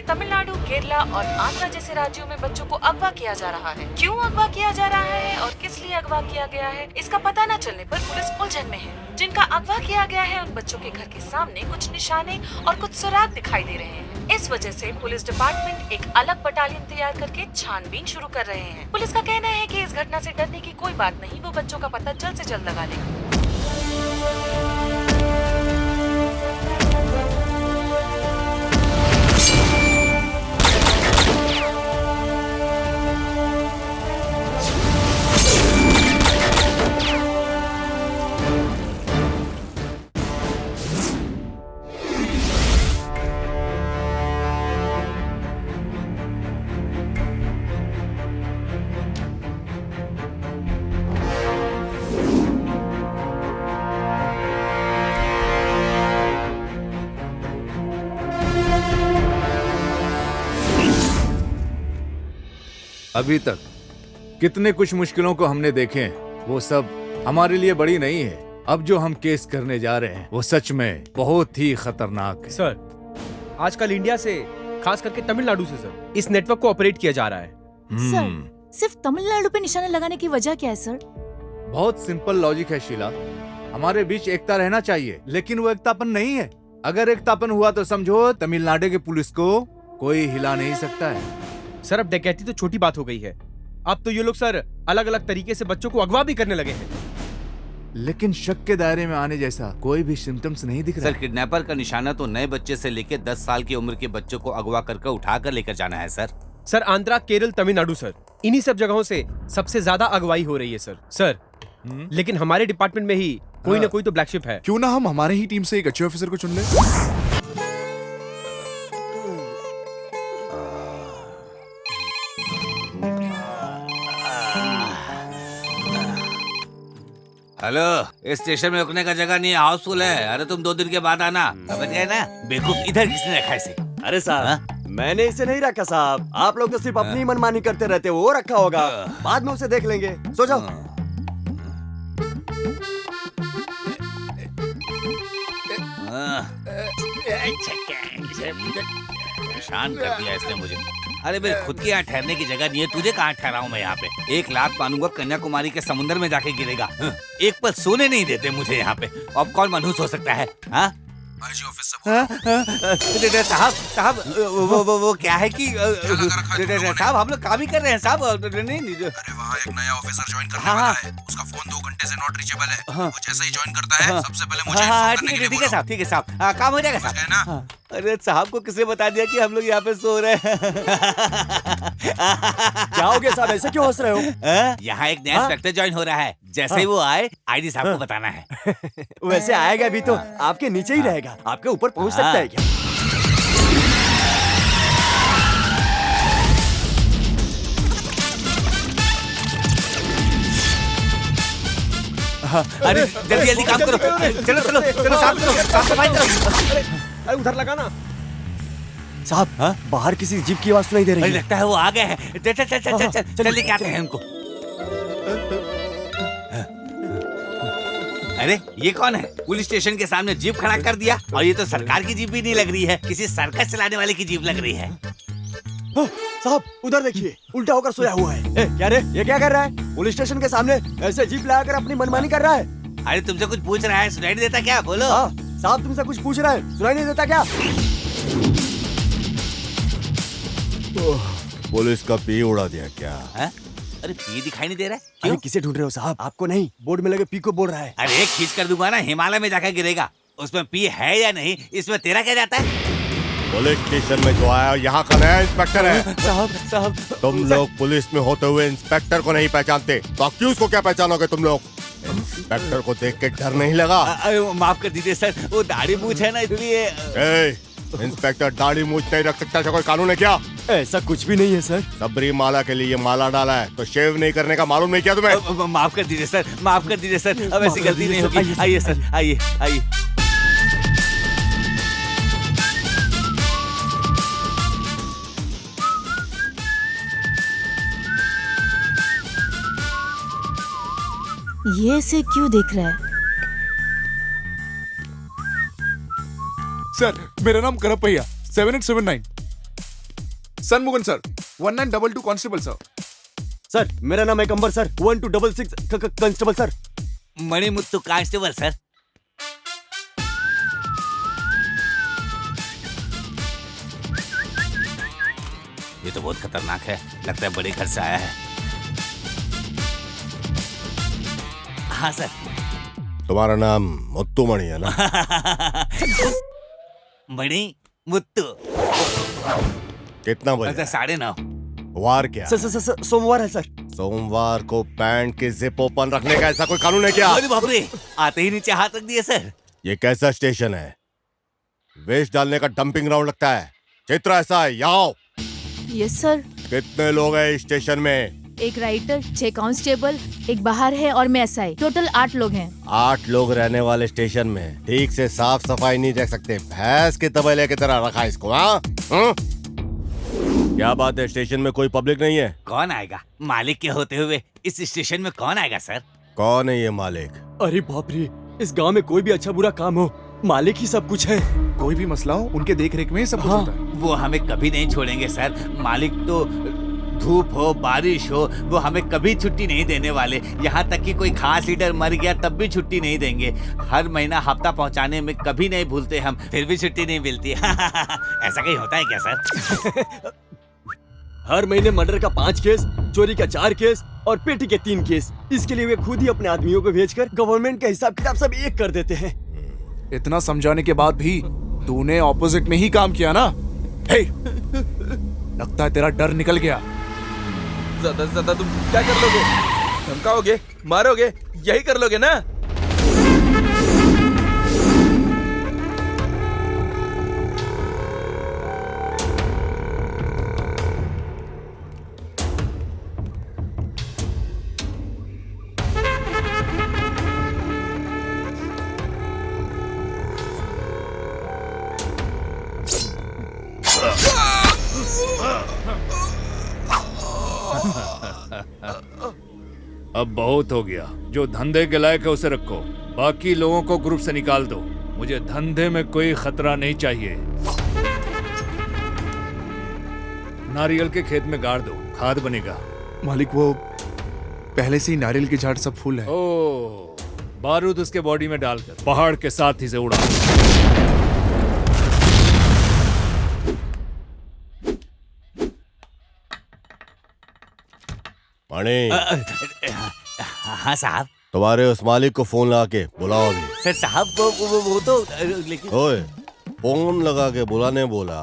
तमिलनाडु, केरला और आंध्र जैसे राज्यों में बच्चों को अगवा किया जा रहा है। क्यों अगवा किया जा रहा है और किस लिए अगवा किया गया है, इसका पता न चलने पर पुलिस उलझन में है। जिनका अगवा किया गया है उन बच्चों के घर के सामने कुछ निशाने और कुछ सुराग दिखाई दे रहे हैं। इस वजह से पुलिस डिपार्टमेंट एक अलग बटालियन तैयार करके छानबीन शुरू कर रहे हैं। पुलिस का कहना है कि इस घटना से डरने की कोई बात नहीं, वो बच्चों का पता जल्द से जल्द लगा लेंगे। अभी तक कितने कुछ मुश्किलों को हमने देखे हैं, वो सब हमारे लिए बड़ी नहीं है। अब जो हम केस करने जा रहे हैं वो सच में बहुत ही खतरनाक है। सर, आजकल इंडिया से, खास करके तमिलनाडु से सर, इस नेटवर्क को ऑपरेट किया जा रहा है। सर, सिर्फ तमिलनाडु पे निशाना लगाने की वजह क्या है सर? बहुत सिंपल लॉजिक है शीला। हमारे बीच एकता रहना चाहिए, लेकिन वो एकतापन नहीं है। अगर एकतापन हुआ तो समझो तमिलनाडु की पुलिस को कोई हिला नहीं सकता है। सर, अब डकैती तो छोटी बात हो गई है। अब तो ये लोग सर अलग अलग तरीके से बच्चों को अगवा भी करने लगे हैं। लेकिन शक के दायरे में आने जैसा कोई भी सिम्टम्स नहीं दिख रहा। सर, किडनैपर का निशाना तो नए बच्चे से लेकर 10 साल की उम्र के बच्चों को अगवा करके उठा कर लेकर जाना है sir. Sir, Andhra, Kerala, Tamil Nadu sir, इन्हीं सब जगहों से सबसे ज्यादा अगवाई हो रही है सर। लेकिन हमारे डिपार्टमेंट में ही कोई ना कोई तो ब्लैक शिप है। क्यों ना हम हमारे ही टीम से एक अच्छे ऑफिसर को चुन लें? हेलो, इस स्टेशन में रुकने का जगह नहीं है, हाउसफुल है। अरे तुम 2 दिन के बाद आना, समझ गए ना? बेवकूफ, इधर किसने रखा इसे? अरे साहब, मैंने इसे नहीं रखा साहब। आप लोग तो सिर्फ अपनी मनमानी करते रहते हो। वो रखा होगा, बाद में उसे देख लेंगे। सो जाओ। परेशान कर दिया इसने मुझे। अरे मेरे खुद के यहाँ ठहरने की जगह नहीं है, तुझे कहाँ ठहराऊं मैं यहाँ पे? 1 लाख मानूंगा, कन्याकुमारी के समुद्र में जाके गिरेगा। एक पल सोने नहीं देते मुझे यहाँ पे। अब कौन मनहूस हो सकता है? हाँ साहब, वो क्या है कि साहब, हम लोग काम ही कर रहे हैं साहब। नहीं, अरे वहाँ एक नया ऑफिसर ज्वाइन करने वाला है। उसका फोन 2 घंटे से नॉट रीचेबल है। वो जैसे ही ज्वाइन करता है, सबसे पहले मुझे इन्फॉर्म करने के लिए बोलो। ठीक है साहब, काम हो जाएगा साहब। अरे साहब को किसने बता दिया कि हम लोग यहाँ पे सो रहे हैं? क्या हो गया साहब, ऐसे क्यों हंस रहे हो? यहाँ एक नया इंस्पेक्टर ज्वाइन हो रहा है। जैसे ही वो आए, आईडी साहब को बताना है। वैसे आएगा भी तो आपके नीचे ही रहेगा, आपके ऊपर पहुँच सकता है क्या? अरे जल्दी जल्दी काम करो, चलो साफ करो, साफ सफाई करो। अरे उधर लगा ना। साहब हाँ? बाहर किसी जीप की आवाज सुनाई दे मुझे रही है। लगता है वो आ गए हैं। चल चल चल चल चल चल चल लेके आते हैं उनको। अरे ये कौन है? पुलिस स्टेशन के सामने जीप खड़ा कर दिया, और ये तो सरकार की जीप भी नहीं लग रही है, किसी सर्कस चलाने वाले की जीप लग रही है। हाँ, साहब उधर देखिए, उल्टा होकर सोया हुआ है। क्या रे, ये क्या कर रहा है? पुलिस स्टेशन के सामने ऐसे जीप लगाकर अपनी मनमानी कर रहा है। अरे तुमसे कुछ पूछ रहा है, सुनाई नहीं देता क्या? बोलो। हाँ, साहब तुमसे कुछ पूछ रहा है, सुनाई नहीं देता क्या? पुलिस का पी उड़ा दिया क्या? हाँ? अरे ये दिखाई नहीं दे रहा है? अरे क्यों? किसे ढूंढ रहे हो साहब? आपको नहीं, बोर्ड में लगे पी को बोल रहा है। अरे खींच कर दूंगा ना, हिमालय में जाकर गिरेगा। उसमें पी है या नहीं, इसमें तेरा क्या जाता है? पुलिस स्टेशन में जो आया यहाँ का नया इंस्पेक्टर है। साहब तुम लोग पुलिस में होते हुए इंस्पेक्टर को नहीं पहचानते तो अक्यूज को क्या पहचानोगे तुम लोग? इंस्पेक्टर को देख के डर नहीं लगा? माफ कर दीजिए सर, वो दाढ़ी मूछ है ना, इसलिए। ए, इंस्पेक्टर दाढ़ी मूछ नहीं रख सकता, ऐसा कोई कानून है क्या? ऐसा कुछ भी नहीं है सर। सबरी माला के लिए ये माला डाला है तो शेव नहीं करने का मालूम नहीं क्या तुम्हें? माफ कर दीजिए सर, माफ कर दीजिए सर, अब ऐसी गलती नहीं होगी। आइए सर, आइए आइए। ये से क्यों देख रहा है? सर मेरा नाम Karpaiya 7879 Shanmugan sir 1922 constable sir. Sir मेरा नाम है Kambar sir 1266 constable sir. Manimuthu constable sir. ये तो बहुत खतरनाक है, लगता है बड़े घर से आया है। हाँ सर। तुम्हारा नाम मुत्तू मणि है ना? मणि मुत्तु। कितना बजे? अच्छा 9:30। वार क्या? सर सोमवार है सर। सोमवार को पैंट की जिप ओपन रखने का ऐसा कोई कानून है क्या? अरे बाप रे, आते ही नीचे हाथ रख दिए सर। ये कैसा स्टेशन है? वेस्ट डालने का डंपिंग ग्राउंड लगता है। चित्र ऐसा है, यहाँ आओ। Yes sir. कितने लोग हैं इस स्टेशन में? एक राइटर, 6 कांस्टेबल, एक बाहर है और मैं एसआई। टोटल 8 लोग हैं। 8 लोग रहने वाले स्टेशन में ठीक से साफ सफाई नहीं देख सकते। भैंस के तबेले की तरह रखा इसको। हाँ? क्या बात है, स्टेशन में कोई पब्लिक नहीं है? कौन आएगा? मालिक के होते हुए इस स्टेशन में कौन आएगा सर? कौन है ये मालिक? अरे बाप रे, इस गांव में कोई भी अच्छा बुरा काम हो, मालिक ही सब कुछ है। कोई भी मसला हो उनके देख रेख में ही सब कुछ होता है। वो हमें कभी नहीं छोड़ेंगे सर। मालिक तो धूप हो बारिश हो, वो हमें कभी छुट्टी नहीं देने वाले। यहाँ तक कि कोई खास लीडर मर गया तब भी छुट्टी नहीं देंगे। हर महीना हफ्ता पहुँचाने में कभी नहीं भूलते हम, फिर भी छुट्टी नहीं मिलती। ऐसा कहीं होता है क्या सर? हर महीने मर्डर का 5 केस, चोरी का 4 केस और पेटी के 3 केस। इसके लिए वे खुद ही अपने आदमियों को भेजकर गवर्नमेंट का हिसाब किताब सब एक कर देते हैं। इतना समझाने के बाद भी तूने ऑपोजिट में ही काम किया ना? हे, लगता है तेरा डर निकल गया। ज्यादा से ज्यादा तुम क्या कर लोगे? धमकाओगे, मारोगे, यही कर लोगे ना? अब बहुत हो गया। जो धंधे के लायक है उसे रखो, बाकी लोगों को ग्रुप से निकाल दो। मुझे धंधे में कोई खतरा नहीं चाहिए। नारियल के खेत में गाड़ दो, खाद बनेगा। मालिक वो पहले से ही नारियल के झाड़ सब फूल है। ओ, बारूद उसके बॉडी में डालकर पहाड़ के साथ ही से उड़ा। मणि, हाँ साहब। तुम्हारे उस मालिक को फोन लगा के बुलाओ अभी। सर साहब वो तो लेकिन। ओए, फोन लगा के बुलाने बोला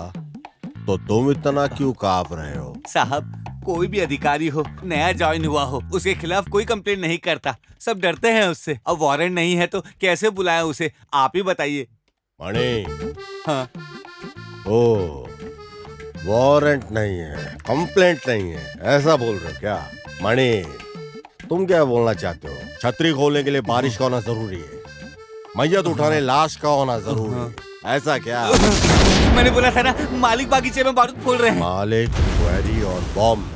तो तुम इतना क्यों कांप रहे हो? साहब कोई भी अधिकारी हो, नया ज्वाइन हुआ हो, उसके खिलाफ कोई कंप्लेंट नहीं करता। सब डरते हैं उससे। अब वारंट नहीं है तो कैसे बुलाएं उसे, आप ही बताइए। मणि, हाँ। ओ, वारंट नहीं है, कंप्लेंट नहीं है, ऐसा बोल रहे हो क्या? मणि, तुम क्या बोलना चाहते हो? छतरी खोलने के लिए बारिश का होना जरूरी है, मैयत उठाने लाश का होना जरूरी है, ऐसा क्या? मैंने बोला था ना, मालिक बागीचे में बारूद फोड़ रहे हैं। मालिक, क्वेरी और बॉम्ब।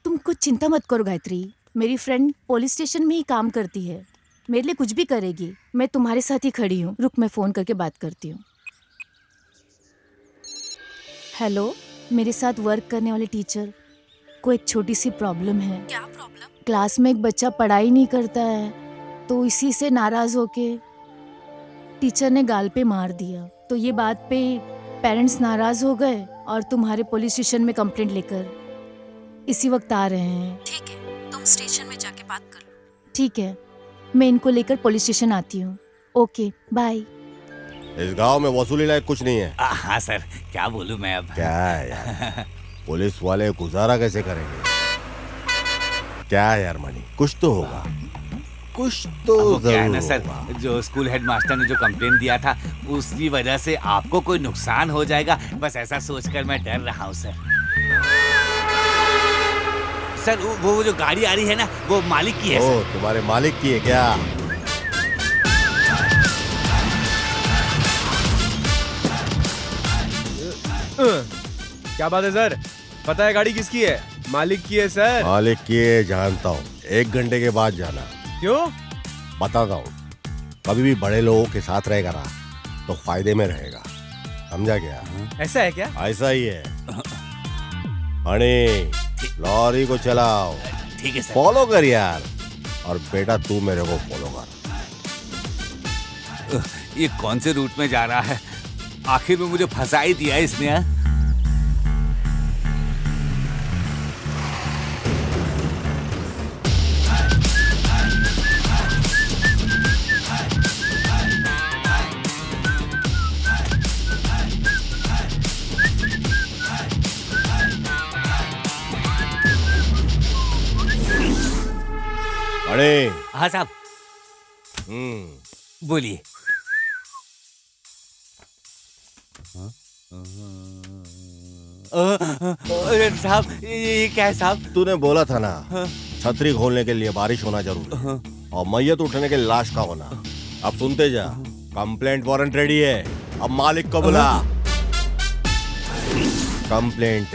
तुम कुछ चिंता मत करो गायत्री, मेरी फ्रेंड पुलिस स्टेशन में ही काम करती है, मेरे लिए कुछ भी करेगी। मैं तुम्हारे साथ ही खड़ी हूँ। रुक, मैं फोन करके बात करती हूँ। हेलो, मेरे साथ वर्क करने वाले टीचर को एक छोटी सी प्रॉब्लम है। क्या प्रॉब्लम? क्लास में एक बच्चा पढ़ाई नहीं करता है, तो इसी से नाराज होके टीचर ने गाल पे मार दिया। तो ये बात पे पेरेंट्स नाराज हो गए और तुम्हारे पुलिस स्टेशन में कंप्लेंट लेकर इसी वक्त आ रहे हैं। ठीक है, तुम स्टेशन में जाके बात कर लो। ठीक है, मैं इनको लेकर पुलिस स्टेशन आती हूँ। Okay, bye. इस गांव में वसूली लायक कुछ नहीं है। हाँ सर, क्या बोलूं मैं अब। क्या है यार, पुलिस वाले गुजारा कैसे करेंगे? क्या है यार मणि, कुछ तो होगा, कुछ तो क्या है ना जरूर सर, होगा। जो स्कूल हेडमास्टर ने जो कंप्लेंट दिया था उसकी वजह से आपको कोई नुकसान हो जाएगा, बस ऐसा सोचकर मैं डर रहा हूँ सर। सर वो जो गाड़ी आ रही है ना, वो मालिक की है ओ, सर। तुम्हारे मालिक की है क्या? क्या बात है सर? पता है गाड़ी किसकी है? मालिक की है सर। मालिक की है, जानता हूँ। 1 घंटे के बाद जाना। क्यों? बताता हूँ। कभी भी बड़े लोगों के साथ रहेगा ना तो फायदे में रहेगा, समझा क्या? ऐसा है क्या? ऐसा ही है। मणि, लॉरी को चलाओ। ठीक है सर। फॉलो कर यार, और बेटा तू मेरे को फॉलो कर। ये कौन से रूट में जा रहा है? आखिर में मुझे फंसा ही दिया इसने। हाँ? मणि। हाँ साहब। बोलिए। अरे साहब, ये क्या है साहब? तूने बोला था ना छतरी खोलने के लिए बारिश होना जरूरी है और मैयत उठने के लिए लाश का होना। अब सुनते जा, कंप्लेंट वारंट रेडी है, अब मालिक को बुला। कंप्लेंट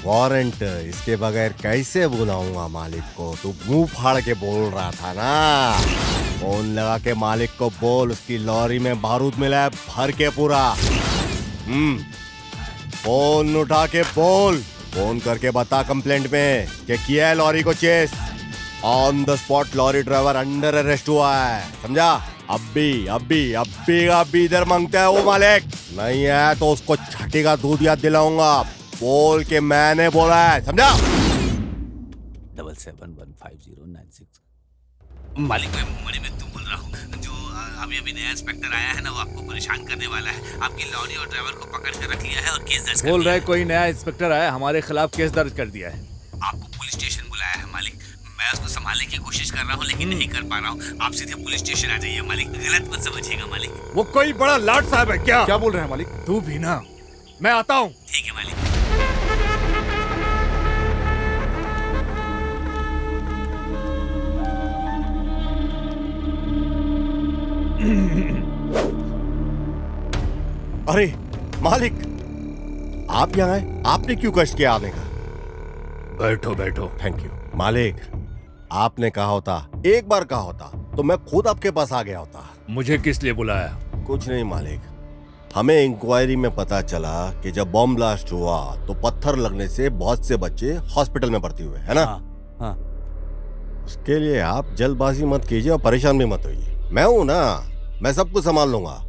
वारंट इसके बगैर कैसे बुलाऊंगा मालिक को? तू मुंह फाड़ के बोल रहा था ना। फोन लगा के मालिक को बोल उसकी लॉरी में बारूद मिला है भर के पूरा। फोन उठा के बोल, फोन करके बता कंप्लेंट में कि किया है लॉरी को chase. On the spot lorry driver under arrest हुआ है, समझा? अभी इधर मांगता है वो मालिक। नहीं है तो उसको छठी का दूध याद दिलाऊंगा। बोल के मैंने बोला है, समझा? 77150996। मालिक, मैं मणि में तुम बोल रहा हूँ। जो अभी नया इंस्पेक्टर आया है ना, वो आपको परेशान करने वाला है। आपकी लॉरी और ड्राइवर को पकड़ कर रख लिया है और केस दर्ज कर बोल दिया रहे कोई नया इंस्पेक्टर आया, हमारे खिलाफ केस दर्ज कर दिया है। आपको पुलिस स्टेशन बुलाया है मालिक। मैं उसको संभालने की कोशिश कर रहा हूँ लेकिन नहीं कर पा रहा हूँ। आप सीधे पुलिस स्टेशन आ जाइए मालिक, गलत मत समझिएगा मालिक। वो कोई बड़ा लाट साहब है क्या? क्या बोल रहे हैं मालिक? तू भी ना, मैं आता हूँ। ठीक है मालिक। अरे मालिक, आप यहाँ आए? आपने क्यों कष्ट किया आने का? बैठो बैठो। थैंक यू मालिक। आपने कहा होता, एक बार कहा होता तो मैं खुद आपके पास आ गया होता। मुझे किस लिए बुलाया? कुछ नहीं मालिक, हमें इंक्वायरी में पता चला कि जब बॉम्ब ब्लास्ट हुआ तो पत्थर लगने से बहुत से बच्चे हॉस्पिटल में भर्ती हुए, है ना? हाँ। उसके लिए आप जल्दबाजी मत कीजिए और परेशान भी मत होइए। मैं हूं ना, मैं सब कुछ संभाल लूंगा।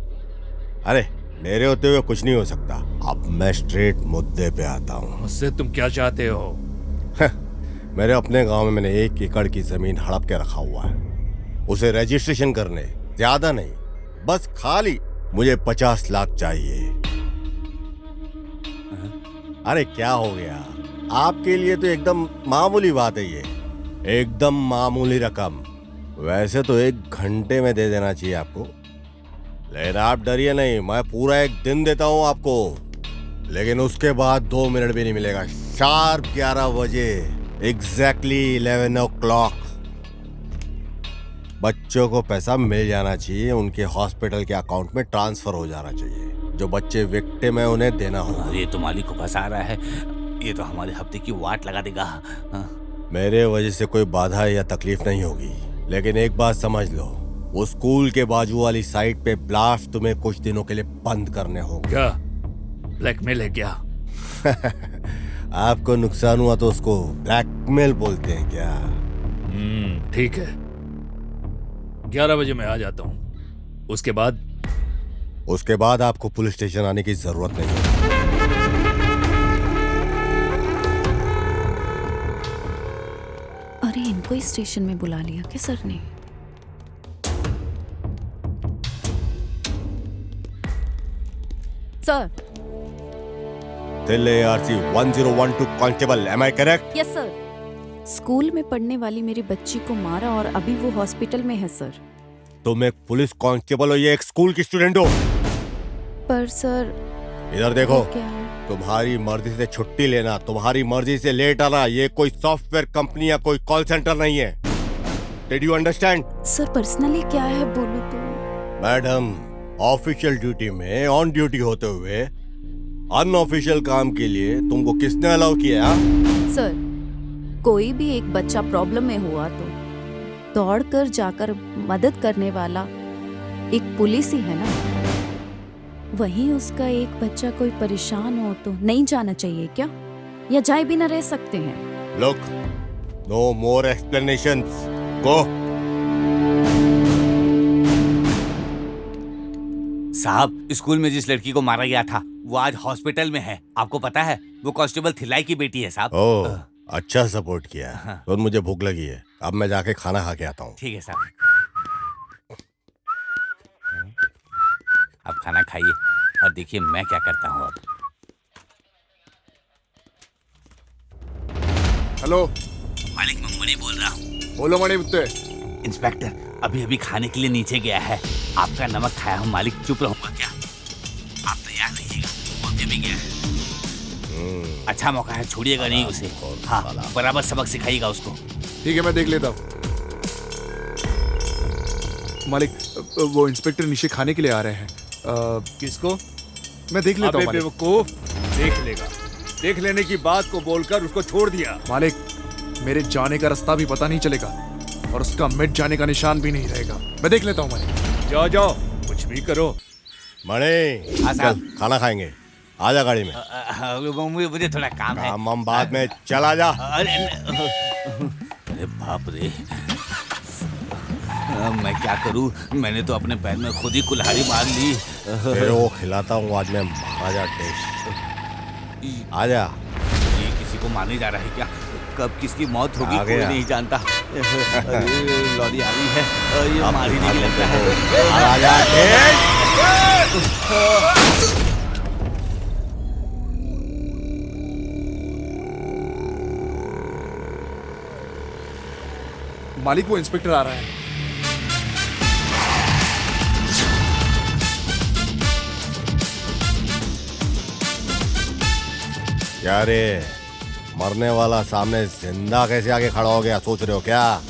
अरे मेरे होते हुए कुछ नहीं हो सकता। अब मैं स्ट्रेट मुद्दे पे आता हूँ। मुझसे तुम क्या चाहते हो? मेरे अपने गांव में मैंने 1 एकड़ की जमीन हड़प के रखा हुआ है। उसे रजिस्ट्रेशन करने, ज्यादा नहीं, बस खाली मुझे 50 लाख चाहिए। अरे क्या हो गया? आपके लिए तो एकदम मामूली बात है ये, एकदम मामूली रकम। वैसे तो 1 घंटे में दे देना चाहिए आपको, लेकिन आप डरिए नहीं, मैं पूरा 1 दिन देता हूं आपको। लेकिन उसके बाद 2 मिनट भी नहीं मिलेगा। शार्प 11 बजे, एग्जैक्टली 11 o'clock। बच्चों को पैसा मिल जाना चाहिए, उनके हॉस्पिटल के अकाउंट में ट्रांसफर हो जाना चाहिए। जो बच्चे विक्टिम है उन्हें देना होगा। ये तो मालिक को फंसा रहा है, ये तो हमारे हफ्ते की वाट लगा देगा। मेरे वजह से कोई बाधा या तकलीफ नहीं होगी, लेकिन एक बात समझ लो, वो स्कूल के बाजू वाली साइट पे ब्लास्ट तुम्हें कुछ दिनों के लिए बंद करने होंगे। क्या ब्लैकमेल है क्या? आपको नुकसान हुआ तो उसको ब्लैकमेल बोलते हैं क्या? ठीक है, 11 बजे मैं आ जाता हूँ। उसके बाद आपको पुलिस स्टेशन आने की जरूरत नहीं है। अरे इनको ही स्टेशन में बुला लिया क्या सर ने? Sir. Delhi RC 1012 constable, am I correct? Yes sir. School में पढ़ने वाली मेरी बच्ची को मारा और अभी वो हॉस्पिटल में है सर। तुम एक पुलिस कांस्टेबल हो या एक स्कूल की स्टूडेंट हो? पर सर इधर देखो, क्या है? तुम्हारी मर्जी से छुट्टी लेना, तुम्हारी मर्जी से लेट आना, ये कोई सॉफ्टवेयर कंपनी या कोई कॉल सेंटर नहीं है। Did you understand? Sir personally क्या है बोलो तो? मैडम, ऑफिशियल ड्यूटी में ऑन ड्यूटी होते हुए अनऑफिशियल काम के लिए तुमको किसने अलाउ किया? सर कोई भी एक बच्चा प्रॉब्लम में हुआ तो दौड़कर जाकर मदद करने वाला एक पुलिस ही है ना। वहीं उसका एक बच्चा कोई परेशान हो तो नहीं जाना चाहिए क्या, या जाए भी ना रह सकते हैं? लुक, नो मोर एक्सप्लेनेशंस, गो। साहब, स्कूल में जिस लड़की को मारा गया था वो आज हॉस्पिटल में है, आपको पता है? वो कांस्टेबल थिलाई की बेटी है साहब। ओह, अच्छा सपोर्ट किया। तो मुझे भूख लगी है, अब मैं जाके खाना खा के आता हूँ। ठीक है साहब, अब खाना खाइए और देखिए मैं क्या करता हूँ अब। हेलो मालिक, मैं मुनी बोल रहा हूँ। बोलो मणि बुत्ते। इंस्पेक्टर अभी अभी खाने के लिए नीचे गया है, आपका नमक खाया हूँ मालिक, चुप रहूंगा क्या? आप तैयार रहिएगा, वो अभी भी गया है। अच्छा मौका है, छोड़िएगा नहीं उसे। हाँ, बराबर सबक सिखाइएगा उसको। ठीक है, मैं देख लेता हूँ। मालिक, वो इंस्पेक्टर नीचे खाने के लिए आ रहे हैं। किसको? मैं देख लेता हूँ मालिक। बेवकूफ, देख लेगा। देख लेने की बात को बोलकर उसको छोड़ दिया। मालिक, मेरे जाने का रास्ता भी पता नहीं चलेगा और उसका मिट जाने का निशान भी नहीं रहेगा। मैं देख लेता हूँ मालिक। जाओ जाओ, कुछ भी करो। मणि, चल खाना खाएंगे, आजा गाड़ी में। मुझे थोड़ा काम है। हम बाद में, चला जा। अरे बाप रे, मैं क्या करूं? मैंने तो अपने पैर में खुद ही कुल्हाड़ी मार ली। तेरे को खिलाता हूँ आज मैं महाराजा डिश। आजा। ये किसी को मारने जा रहा है क्या? कब किसकी मौत होगी कोई नहीं जानता। अरे लॉरी आ रही है, ये मार ही नहीं लगता है। महाराजा डिश। मालिक, वो इंस्पेक्टर आ रहा है। क्या रे, मरने वाला सामने जिंदा कैसे आके खड़ा हो गया, सोच रहे हो क्या?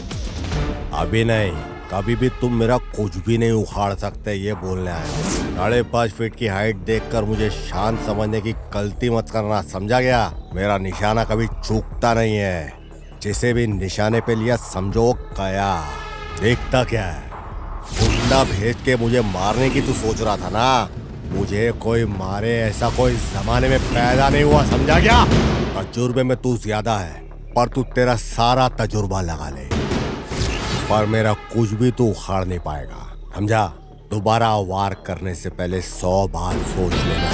अभी नहीं, कभी भी तुम मेरा कुछ भी नहीं उखाड़ सकते, ये बोलने आए। 5.5 फीट की हाइट देखकर मुझे शांत समझने की गलती मत करना, समझा गया? मेरा निशाना कभी चूकता नहीं है, जिसे भी निशाने पे लिया समझो गया। देखता क्या है, गुंडा भेज के मुझे मारने की तू सोच रहा था ना? मुझे कोई मारे ऐसा कोई जमाने में पैदा नहीं हुआ, समझा क्या? तजुर्बे में तू ज्यादा है, पर तू तेरा सारा तजुर्बा लगा ले, पर मेरा कुछ भी तू उखाड़ नहीं पाएगा, समझा? दोबारा वार करने से पहले 100 बार सोच लेना।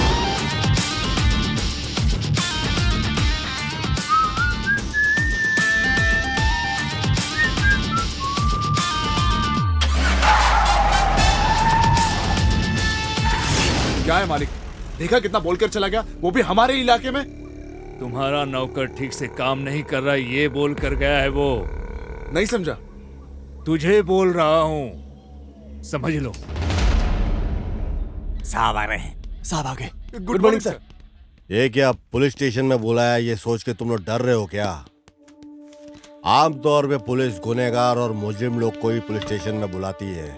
क्या है मालिक? देखा कितना बोलकर चला गया, वो भी हमारे इलाके में। तुम्हारा नौकर ठीक से काम नहीं कर रहा, ये बोल कर गया है वो। नहीं समझा? तुझे बोल रहा हूँ, समझ लो। साहब आ रहे हैं। साहब आ गए। Good morning sir. ये क्या पुलिस स्टेशन में बुलाया, ये सोच के तुम लोग डर रहे हो क्या? आमतौर पे पुलिस गुनहगार और मुजरिम लोग को ही पुलिस स्टेशन में बुलाती है।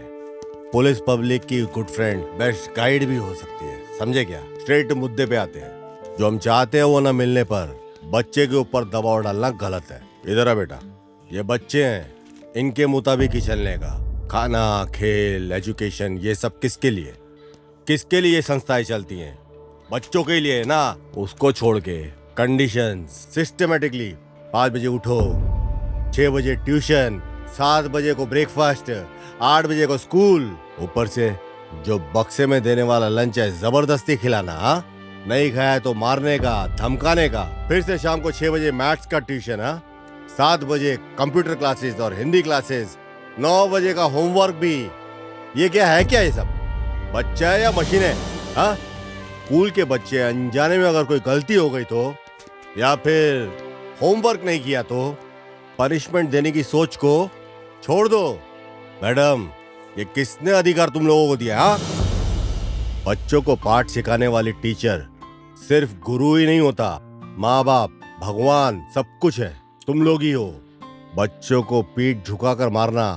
पुलिस पब्लिक की गुड फ्रेंड, बेस्ट गाइड भी हो सकती है, समझे क्या? स्ट्रेट मुद्दे पे आते हैं। जो हम चाहते हैं वो न मिलने पर बच्चे के ऊपर दबाव डालना गलत है। इधर आ बेटा, ये बच्चे हैं, इनके मुताबिक ही चलने का। खाना, खेल, एजुकेशन, ये सब किसके लिए? किसके लिए ये संस्थाएं चलती हैं? बच्चों के लिए ना। उसको छोड़ के कंडीशंस सिस्टमेटिकली 5 बजे उठो, 6 बजे ट्यूशन, 7 बजे को ब्रेकफास्ट, 8 बजे को स्कूल, ऊपर से जो बक्से में देने वाला लंच है जबरदस्ती खिलाना। हाँ, नहीं खाया तो मारने का, धमकाने का। फिर से शाम को 6 बजे मैथ्स का ट्यूशन, 7 बजे कंप्यूटर क्लासेस और हिंदी क्लासेस, 9 बजे का होमवर्क भी। ये क्या है? क्या ये सब बच्चा है या मशीन है? हाँ, स्कूल के बच्चे अनजाने में अगर कोई गलती हो गई तो, या फिर होमवर्क नहीं किया तो पनिशमेंट देने की सोच को छोड़ दो। मैडम, ये किसने अधिकार तुम लोगों को दिया? हाँ, बच्चों को पाठ सिखाने वाली टीचर सिर्फ गुरु ही नहीं होता, माँ बाप, भगवान, सब कुछ है। तुम लोग ही हो। बच्चों को पीठ झुकाकर मारना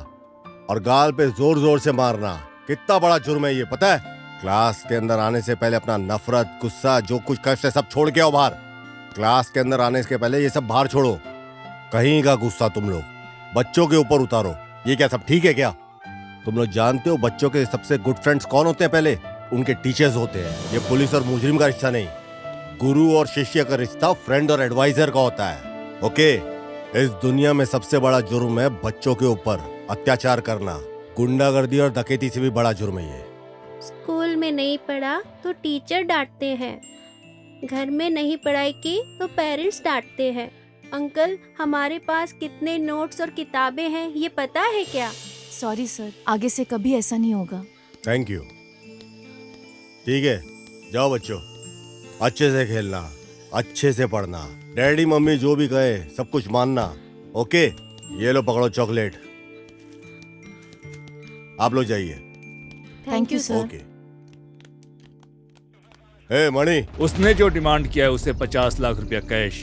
और गाल पे जोर जोर से मारना कितना बड़ा जुर्म है, ये पता है? क्लास के अंदर आने से पहले अपना नफरत, गुस्सा, जो कुछ कष्ट है सब छोड़ के आओ बाहर। क्लास के अंदर आने के पहले ये सब बाहर छोड़ो। कहीं का गुस्सा तुम लोग बच्चों के ऊपर उतारो। ये क्या सब ठीक है क्या? तुम लोग जानते हो बच्चों के सबसे गुड फ्रेंड्स कौन होते हैं? पहले उनके टीचर्स होते हैं। ये पुलिस और मुजरिम का रिश्ता नहीं, गुरु और शिष्य का रिश्ता फ्रेंड और एडवाइजर का होता है। ओके, इस दुनिया में सबसे बड़ा जुर्म है बच्चों के ऊपर अत्याचार करना। गुंडागर्दी और डकैती से भी बड़ा जुर्म है ये। स्कूल में नहीं पढ़ा तो टीचर डांटते हैं, घर में नहीं पढ़ाई की तो पेरेंट्स डांटते हैं। अंकल, हमारे पास कितने नोट्स और किताबें हैं ये पता है क्या? सॉरी सर, आगे से कभी ऐसा नहीं होगा। Thank you. ठीक है, जाओ बच्चों, अच्छे से खेलना, अच्छे से पढ़ना, डैडी मम्मी जो भी कहे सब कुछ मानना। ओके, ये लो पकड़ो चॉकलेट। आप लोग जाइए। Thank you sir. ओके। ए मणि, उसने जो डिमांड किया है उसे 50 लाख रुपया कैश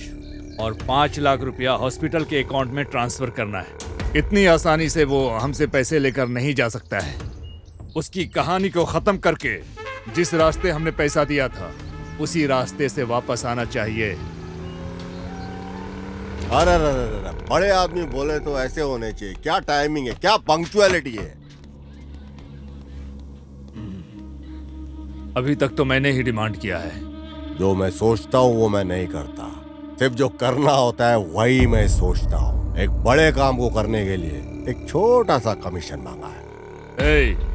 और 5 लाख रुपया हॉस्पिटल के अकाउंट में ट्रांसफर करना है। इतनी आसानी से वो हमसे पैसे लेकर नहीं जा सकता है। उसकी कहानी को खत्म करके जिस रास्ते हमने पैसा दिया था उसी रास्ते से वापस आना चाहिए। अरे बड़े आदमी बोले तो ऐसे होने चाहिए। क्या टाइमिंग है, क्या पंक्चुअलिटी है। अभी तक तो मैंने ही डिमांड किया है। जो मैं सोचता हूँ वो मैं नहीं करता, सिर्फ जो करना होता है वही मैं सोचता हूँ। एक बड़े काम को करने के लिए एक छोटा सा कमीशन मांगा है।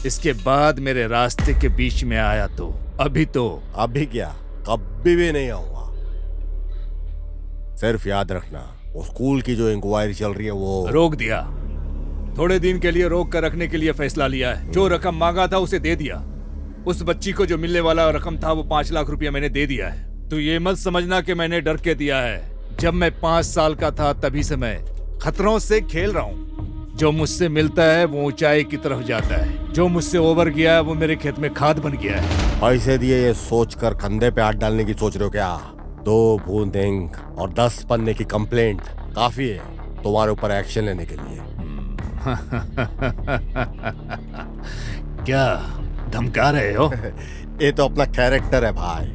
इसके बाद मेरे रास्ते के बीच में आया तो अभी क्या, कभी भी नहीं आऊंगा। सिर्फ याद रखना, वो स्कूल की जो इंक्वायरी चल रही है वो रोक दिया। थोड़े दिन के लिए रोक कर रखने के लिए फैसला लिया है। जो रकम मांगा था उसे दे दिया। उस बच्ची को जो मिलने वाला रकम था वो 5 लाख रुपया मैंने दे दिया है। तो ये मत समझना कि मैंने डर के दिया है। जब मैं 5 साल का था तभी से मैं खतरों से खेल रहा हूँ। जो मुझसे मिलता है वो ऊंचाई की तरफ जाता है, जो मुझसे ओवर गया है वो मेरे खेत में खाद बन गया है। पैसे दिए ये सोचकर कंधे पे हाथ डालने की सोच रहे हो क्या? 2 बूंद इंक और 10 पन्ने की कंप्लेंट काफी है तुम्हारे ऊपर एक्शन लेने के लिए। क्या धमका रहे हो? ये तो अपना कैरेक्टर है भाई।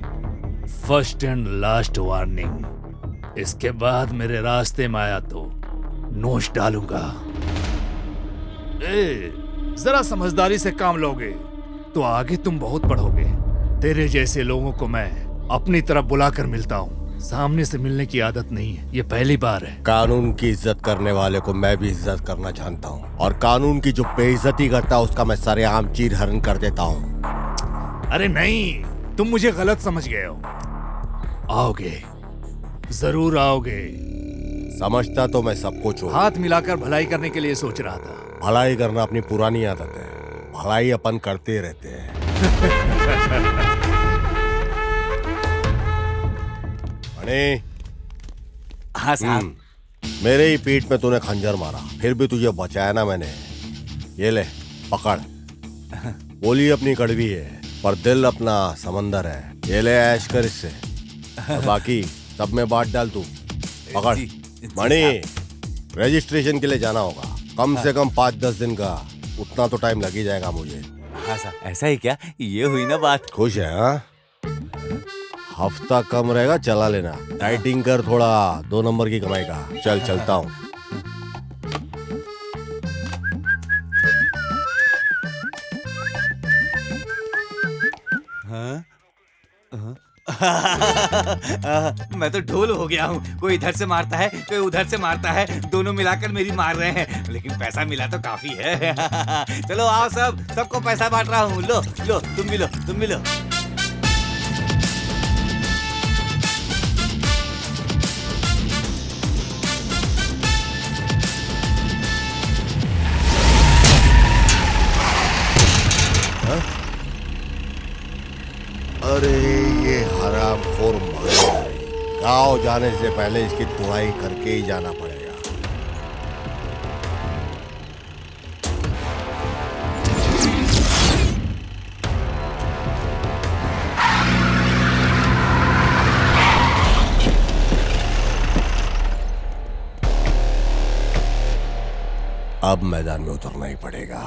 First and last warning. इसके बाद मेरे रास्ते में आया तो नोच डालूंगा। जरा समझदारी से काम लोगे तो आगे तुम बहुत बढ़ोगे। तेरे जैसे लोगों को मैं अपनी तरफ बुलाकर मिलता हूँ, सामने से मिलने की आदत नहीं है। ये पहली बार है। कानून की इज्जत करने वाले को मैं भी इज्जत करना जानता हूँ, और कानून की जो बेइज्जती करता है उसका मैं सरेआम चीर हरण कर देता हूँ। अरे नहीं, तुम मुझे गलत समझ गए हो। आओगे, जरूर आओगे। समझता तो मैं सब कुछ हूँ। हाथ मिलाकर भलाई करने के लिए सोच रहा था। भलाई करना अपनी पुरानी आदत है, भलाई अपन करते रहते हैं। मणि। हाँ साहब। मेरे ही पीठ में तूने खंजर मारा, फिर भी तुझे बचाया ना मैंने। ये ले पकड़। बोली अपनी कड़वी है पर दिल अपना समंदर है। ये ले ऐश कर इससे। और बाकी सब में बांट डाल तू। पकड़ मणि, रजिस्ट्रेशन के लिए जाना होगा, कम से कम 5-10 दिन का, उतना तो टाइम लग ही जाएगा मुझे। हाँ सर, ऐसा ही क्या? ये हुई ना बात। खुश है हाँ? हफ्ता कम रहेगा, चला लेना। डाइटिंग कर थोड़ा, 2 नंबर की कमाई का। चल चलता हूँ। मैं तो ढोल हो गया हूँ। कोई इधर से मारता है, कोई उधर से मारता है, दोनों मिलाकर मेरी मार रहे हैं, लेकिन पैसा मिला तो काफी है। चलो आओ सब, सबको पैसा बांट रहा हूँ। लो लो, तुम भी लो, तुम भी लो। अरे ये हरामखोर गाँव जाने से पहले इसकी तुड़ाई करके ही जाना पड़ेगा। अब मैदान में उतरना ही पड़ेगा।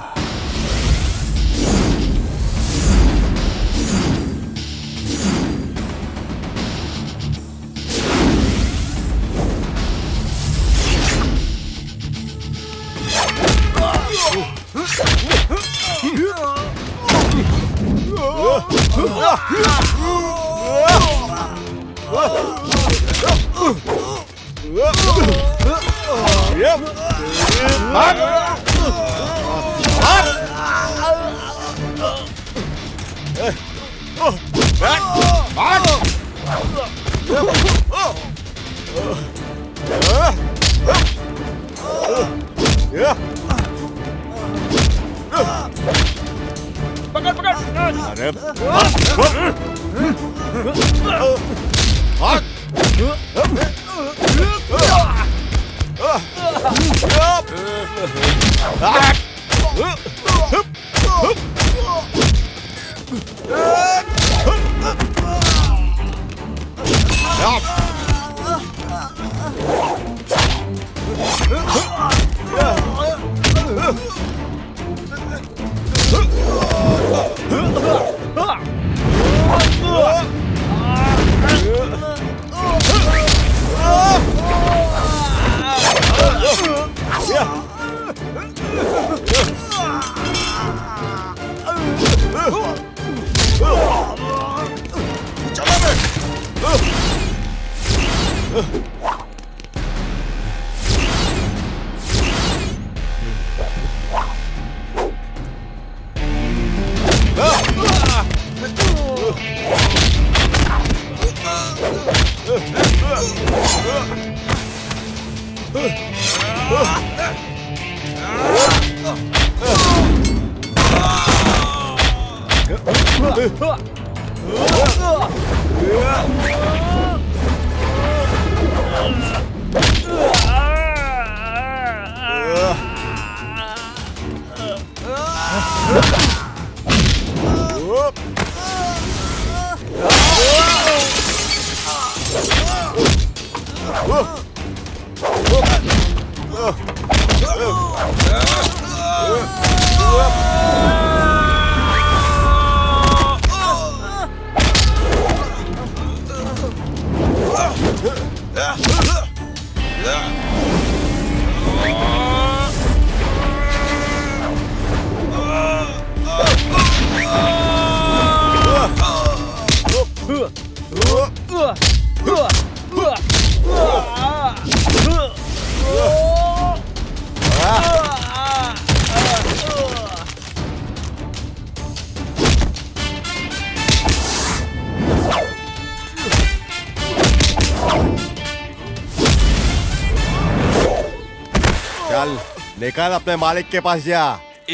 चल निकल, अपने मालिक के पास जा।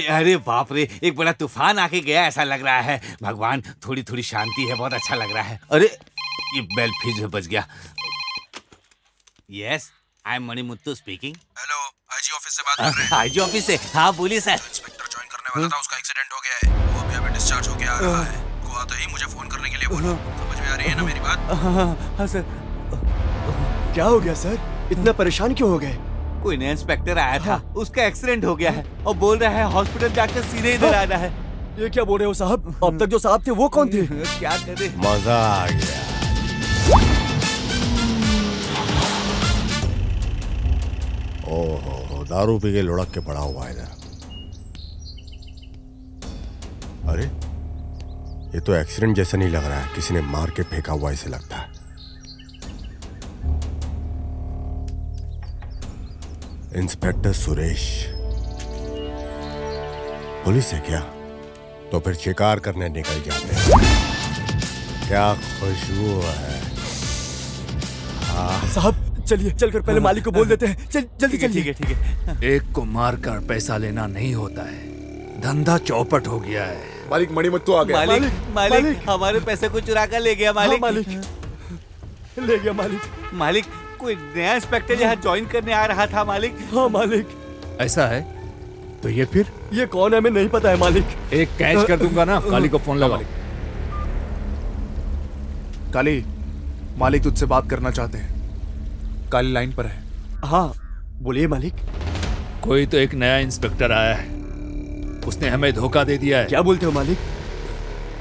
अरे बाप रे, एक बड़ा तूफान आके गया ऐसा लग रहा है। भगवान, थोड़ी थोड़ी शांति है, बहुत अच्छा लग रहा है। अरे ये बेल फिर से बज गया। Yes, I am Manimuthu speaking. Hello, IG office से बात कर रहे हैं। आईजी ऑफिस से? हाँ बोलिए सर। इंस्पेक्टर ज्वाइन करने वाला था, उसका एक्सीडेंट हो गया है, वो भी अभी डिस्चार्ज होके आ रहा है। को आता ही मुझे फोन करने के लिए बोलो, समझ में आ रही है ना मेरी बात? हाँ सर। क्या हो गया सर? इतना परेशान क्यों हो गए? कोई नया इंस्पेक्टर आया था, उसका एक्सीडेंट हो गया है और बोल रहा है हॉस्पिटल जाकर सीधे इधर आना है। ये क्या बोल रहे हो साहब? अब तक जो साहब थे वो कौन थे? क्या करे? मजा आ गया। ओहो, दारू पी के लुढ़क के पड़ा हुआ है इधर। अरे ये तो एक्सीडेंट जैसा नहीं लग रहा है, किसी ने मार के फेंका हुआ ऐसे लगता है। इंस्पेक्टर सुरेश पुलिस है क्या? तो फिर शिकार करने निकल जाते हैं। क्या खुशबू है। साहब चलिए, चलकर पहले मालिक को बोल देते हैं। जल्दी चलिए। ठीक है। एक को मारकर पैसा लेना नहीं होता है, धंधा चौपट हो गया है। मालिक मणिमुत्तु आ गया। मालिक हमारे पैसे को चुरा कर ले गया मालिक। हाँ, मालिक ले गया मालिक। मालिक कोई नया इंस्पेक्टर यहाँ ज्वाइन करने आ रहा था मालिक। हाँ मालिक। ऐसा है तो ये फिर ये कौन है हमें नहीं पता है मालिक। एक कैच कर दूंगा ना। काली को फोन लगा। काली, मालिक तुझसे बात करना चाहते हैं। काली लाइन पर है। हाँ बोलिए मालिक। कोई तो एक नया इंस्पेक्टर आया है, उसने हमें धोखा दे दिया है। क्या बोलते हो मालिक?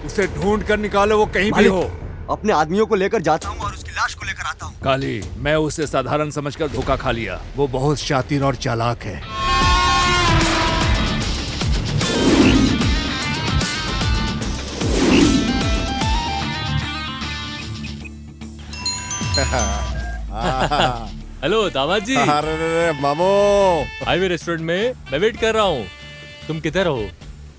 उसे ढूंढ कर निकालो, वो कहीं भी हो। अपने आदमियों को लेकर जाता हूँ और उसकी लाश को लेकर आता हूँ। काली, मैं उसे साधारण समझकर धोखा खा लिया। वो बहुत शातिर और चालाक है। हेलो दामाद जी। अरे मामू, हाईवे रेस्टोरेंट में मैं वेट कर रहा हूँ। तुम किधर हो?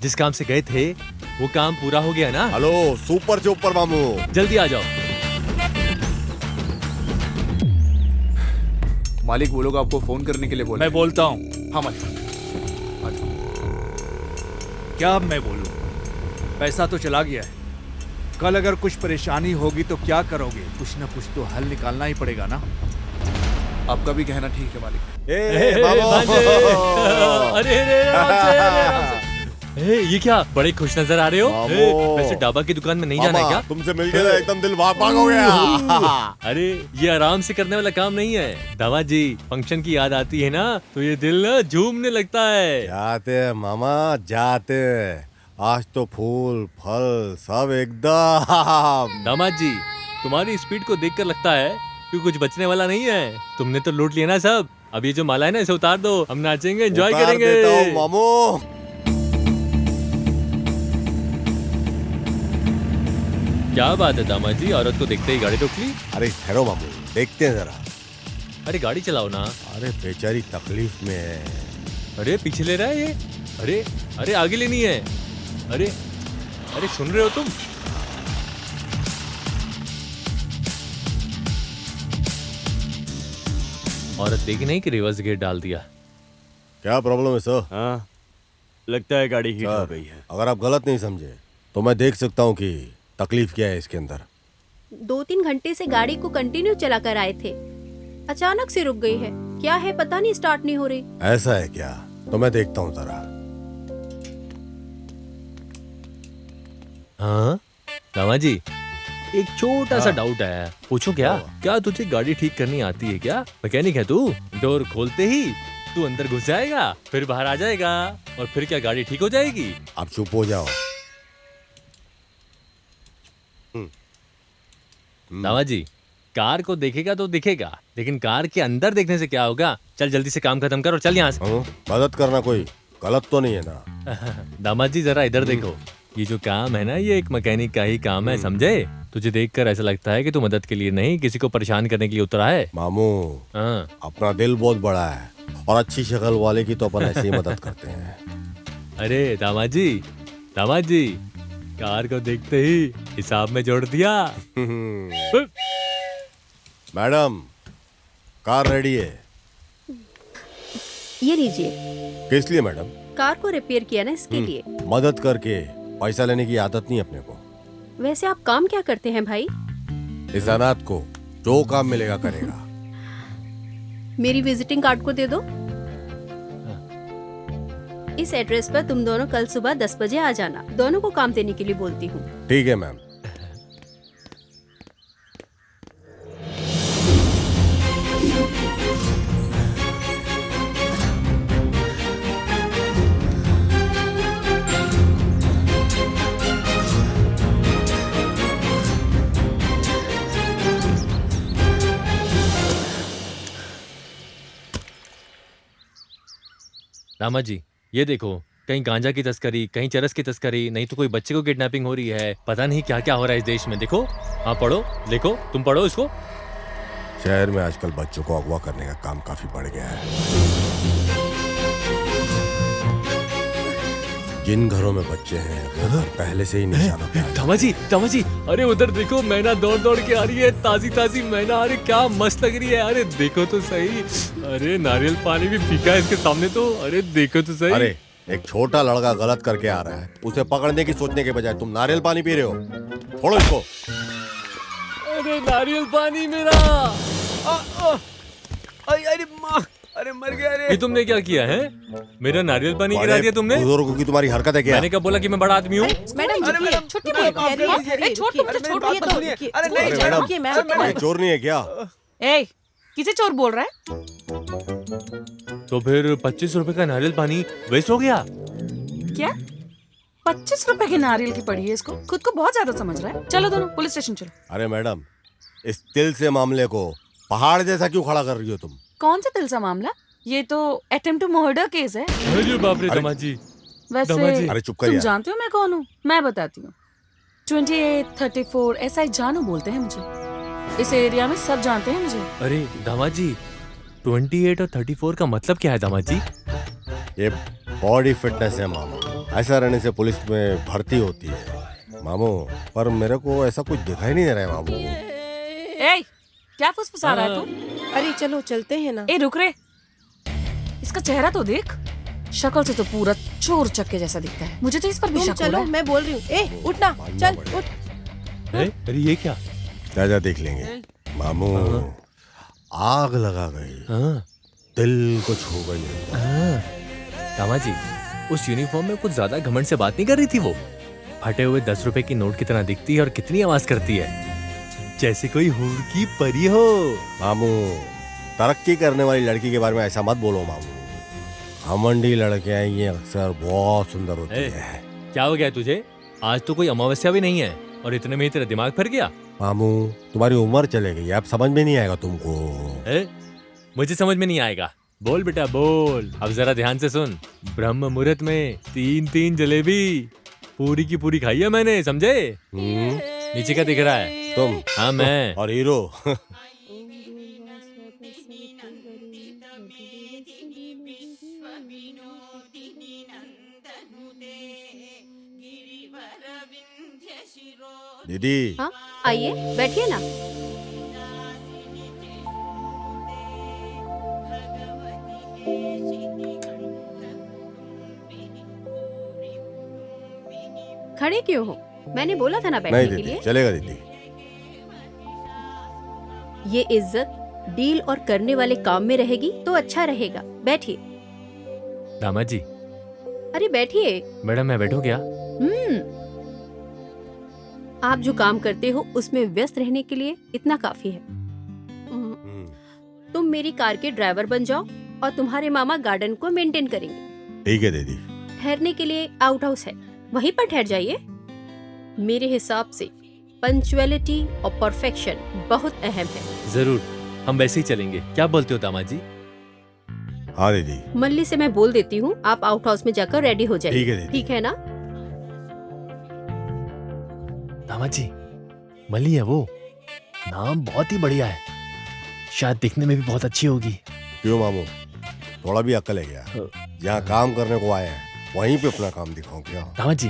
जिस काम से गए थे वो काम पूरा हो गया ना? हेलो सुपर चुपर मामू, जल्दी आ जाओ। मालिक वो लोग आपको फोन करने के लिए बोले। मैं बोलता हूँ। हाँ मालिक। क्या अब मैं बोलूं? पैसा तो चला गया है। कल अगर कुछ परेशानी होगी तो क्या करोगे? कुछ ना कुछ तो हल निकालना ही पड़ेगा ना। आपका भी कहना ठीक है मालिक। ये क्या बड़े खुश नजर आ रहे हो? वैसे डाबा की दुकान में नहीं जाना है क्या? तुमसे मिलके ना एकदम दिल भाग हो गया। अरे ये आराम से करने वाला काम नहीं है दामाद जी। फंक्शन की याद आती है ना तो ये दिल ना झूमने लगता है। जाते हैं मामा जाते। आज तो फूल फल सब एकदम। दामाद जी तुम्हारी स्पीड को देखकर लगता है कि कुछ बचने वाला नहीं है। तुमने तो लूट लिया ना सब। अब ये जो माला है ना इसे उतार दो, हम नाचेंगे, एंजॉय करेंगे। मामू क्या बात है दामाद जी, औरत को देखते ही गाड़ी रोक ली? अरे ठहरो मामू, देखते हैं जरा। अरे गाड़ी चलाओ ना। अरे बेचारी तकलीफ में है। अरे पीछे ले रहा है ये। अरे अरे आगे लेनी है। अरे अरे सुन रहे हो तुम? औरत देखी नहीं कि रिवर्स गेट डाल दिया। क्या प्रॉब्लम है सर? हाँ लगता है गाड़ी हीट हो गई है। अगर आप गलत नहीं समझे तो मैं देख सकता हूँ कि तकलीफ क्या है इसके अंदर। 2-3 घंटे से गाड़ी को कंटिन्यू चला कर आए थे, अचानक से रुक गई है। क्या है पता नहीं, स्टार्ट नहीं हो रही। ऐसा है क्या? तो मैं देखता हूँ जरा। हाँ दामाद जी एक छोटा सा डाउट आया है, पूछूं क्या? क्या तुझे गाड़ी ठीक करनी आती है क्या? मैकेनिक है तू? डोर खोलते ही तू अंदर घुस जाएगा, फिर बाहर आ जाएगा और फिर क्या गाड़ी ठीक हो जाएगी? आप चुप हो जाओ। दामाद जी कार को देखेगा तो दिखेगा, लेकिन कार के अंदर देखने से क्या होगा? चल जल्दी से काम खत्म कर और चल यहाँ से। मदद करना कोई गलत तो नहीं है ना? दामाद जी जरा इधर देखो, ये जो काम है ना ये एक मैकेनिक का ही काम है, समझे? तुझे देखकर ऐसा लगता है कि तू मदद के लिए नहीं किसी को परेशान करने के लिए उतरा है। मामू अपना दिल बहुत बड़ा है और अच्छी शक्ल वाले की तो अपन ऐसे ही मदद करते हैं। अरे दामाद जी कार को देखते ही हिसाब में जोड़ दिया। मैडम कार रेडी है। ये लीजिए। किस लिए मैडम? कार को रिपेयर किया ना इसके लिए। मदद करके पैसा लेने की आदत नहीं अपने को। वैसे आप काम क्या करते हैं भाई? इस अनाथ को जो काम मिलेगा करेगा। मेरी विजिटिंग कार्ड को दे दो। इस एड्रेस पर तुम दोनों कल सुबह 10 बजे आ जाना। दोनों को काम देने के लिए बोलती हूँ। ठीक है मैम। दामाद जी ये देखो, कहीं गांजा की तस्करी, कहीं चरस की तस्करी, नहीं तो कोई बच्चे को किडनैपिंग हो रही है। पता नहीं क्या क्या हो रहा है इस देश में। देखो, हाँ पढ़ो, देखो तुम पढ़ो इसको। शहर में आजकल बच्चों को अगवा करने का काम काफी बढ़ गया है। जिन घरों में बच्चे हैं वो घर पहले से ही निशाना पे है। दामाद जी, अरे उधर देखो, मैना दौड़ दौड़ के आ रही है, ताजी ताजी मैना। अरे क्या मस्त लग रही है। अरे देखो तो सही। अरे नारियल पानी भी फीका है इसके सामने तो। अरे देखो तो सही। अरे एक छोटा लड़का गलत करके आ रहा है, उसे पकड़ने की सोचने के बजाय तुम नारियल पानी पी रहे हो। छोड़ो इसको। अरे नारियल पानी मेरा। अरे माँ, अरे मर गया रे। ये तुमने क्या किया है? मेरा नारियल पानी गिरा दिया तुमने। बुजुर्गों की तुम्हारी हरकत है क्या? मैंने क्या बोला कि मैं बड़ा आदमी हूँ? मैडम छुट्टी बोलो। मैडम चोर नहीं है क्या? ए, किसे चोर बोल रहा है? तो फिर 25 रुपए का नारियल पानी वेस्ट हो गया। क्या 25 रुपए की नारियल की पड़ी है इसको? खुद को बहुत ज्यादा समझ रहा है। चलो दोनों पुलिस स्टेशन चलो। अरे मैडम, इस तिल से मामले को पहाड़ जैसा क्यों खड़ा कर रही हो तुम? कौन सा दिल सा मामला? ये तो अटेम्प्ट टू मर्डर केस है। अरे बाप रे दामाद जी। वैसे अरे चुप कर तुम यार। जानते हो मैं कौन हूँ? मैं बताती हूँ। 2834 SI जानू बोलते हैं मुझे। इस एरिया में सब जानते हैं मुझे। अरे दामाद जी, 28 और 34 का मतलब क्या है दामाद जी? ये बॉडी फिटनेस है मामू। ऐसा रहने से पुलिस में भर्ती होती है मामू। पर मेरे को ऐसा कुछ दिखाई नहीं दे रहा है मामू। ए, क्या फुसफुसा रहा है तू? अरे चलो चलते हैं ना। ए रुक रे, इसका चेहरा तो देख। शक्ल से तो पूरा चोर चक्के जैसा दिखता है। मुझे तो इस पर भी तुम शक हो चलो, रहा है। मैं बोल रही हूँ। ए उठना, चल उठ। अरे ये क्या? जा देख लेंगे मामू। आग लगा गई, दिल को छू गई। दामाद जी, उस यूनिफॉर्म में कुछ ज्यादा घमंड से बात नहीं कर रही थी वो? फटे हुए 10 रुपए की नोट की तरह दिखती है और कितनी आवाज करती है, जैसे कोई हूर की परी हो। मामू, तरक्की करने वाली लड़की के बारे में ऐसा मत बोलो मामू। घमंडी लड़कियां ये अक्सर बहुत सुंदर होती है। क्या हो गया तुझे? आज तो कोई अमावस्या भी नहीं है और इतने में ही तेरा दिमाग फिर गया। मामू, तुम्हारी उम्र चले गई, अब समझ में नहीं आएगा तुमको। मुझे समझ में नहीं आएगा। बोल बेटा बोल। अब जरा ध्यान से सुन। ब्रह्म मुहूर्त में 3 जलेबी पूरी की पूरी खाई है मैंने, समझे? नीचे क्या दिख रहा है? तुम? हाँ मैं। और हीरो? दीदी। हाँ आइए, बैठिए ना। खड़े क्यों हो? मैंने बोला था ना बैठने नहीं के दीदी, लिए। चलेगा दीदी। ये इज्जत डील और करने वाले काम में रहेगी तो अच्छा रहेगा। बैठिए। दामाद जी। अरे बैठिए। मैडम मैं बैठूं क्या? आप जो काम करते हो उसमें व्यस्त रहने के लिए इतना काफी है। तुम मेरी कार के ड्राइवर बन जाओ और तुम्हारे मामा गार्डन को मेंटेन करेंगे। ठीक है दीदी। ठहरने के लिए आउट हाउस है, वहीं पर ठहर जाइए। मेरे हिसाब से पंक्चुअलिटी और परफेक्शन बहुत अहम है। जरूर, हम वैसे ही चलेंगे। क्या बोलते हो दामाद जी? हाँ दीदी। मल्ली से मैं बोल देती हूँ, आप आउट हाउस में जाकर रेडी हो जाइए। ठीक है दीदी। ठीक है ना? दामाद जी, मल्ली है वो। नाम बहुत ही बढ़िया है, शायद दिखने में भी बहुत अच्छी होगी। क्यों मामू, थोड़ा भी अक्ल है क्या? जहाँ काम करने को आया है वहीं पे अपना काम दिखाओ क्या? दामाद जी,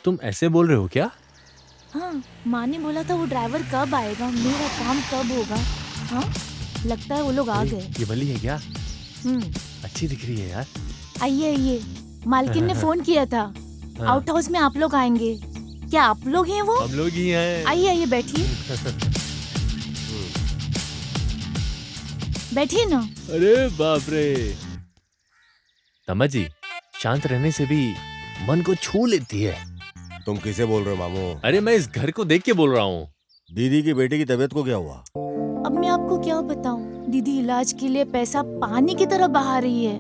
तुम ऐसे बोल रहे हो क्या? हाँ, माँ ने बोला था वो ड्राइवर कब आएगा, मेरा काम कब होगा। हाँ, लगता है वो लोग आ गए। ये मल्ली है क्या? अच्छी दिख रही है यार। आइए आइए, मालकिन ने फोन किया था, आउट हाउस में आप लोग आएंगे। क्या आप लोग हैं वो? हम लोग ही हैं। आइए आइए, बैठिए बैठिए ना। अरे बाप रे। दामाद जी, शांत रहने से भी मन को छू लेती है। तुम किसे बोल रहे हो मामू? अरे मैं इस घर को देख के बोल रहा हूँ। दीदी की बेटी की तबीयत को क्या हुआ? अब मैं आपको क्या बताऊं, दीदी इलाज के लिए पैसा पानी की तरह बहा रही है।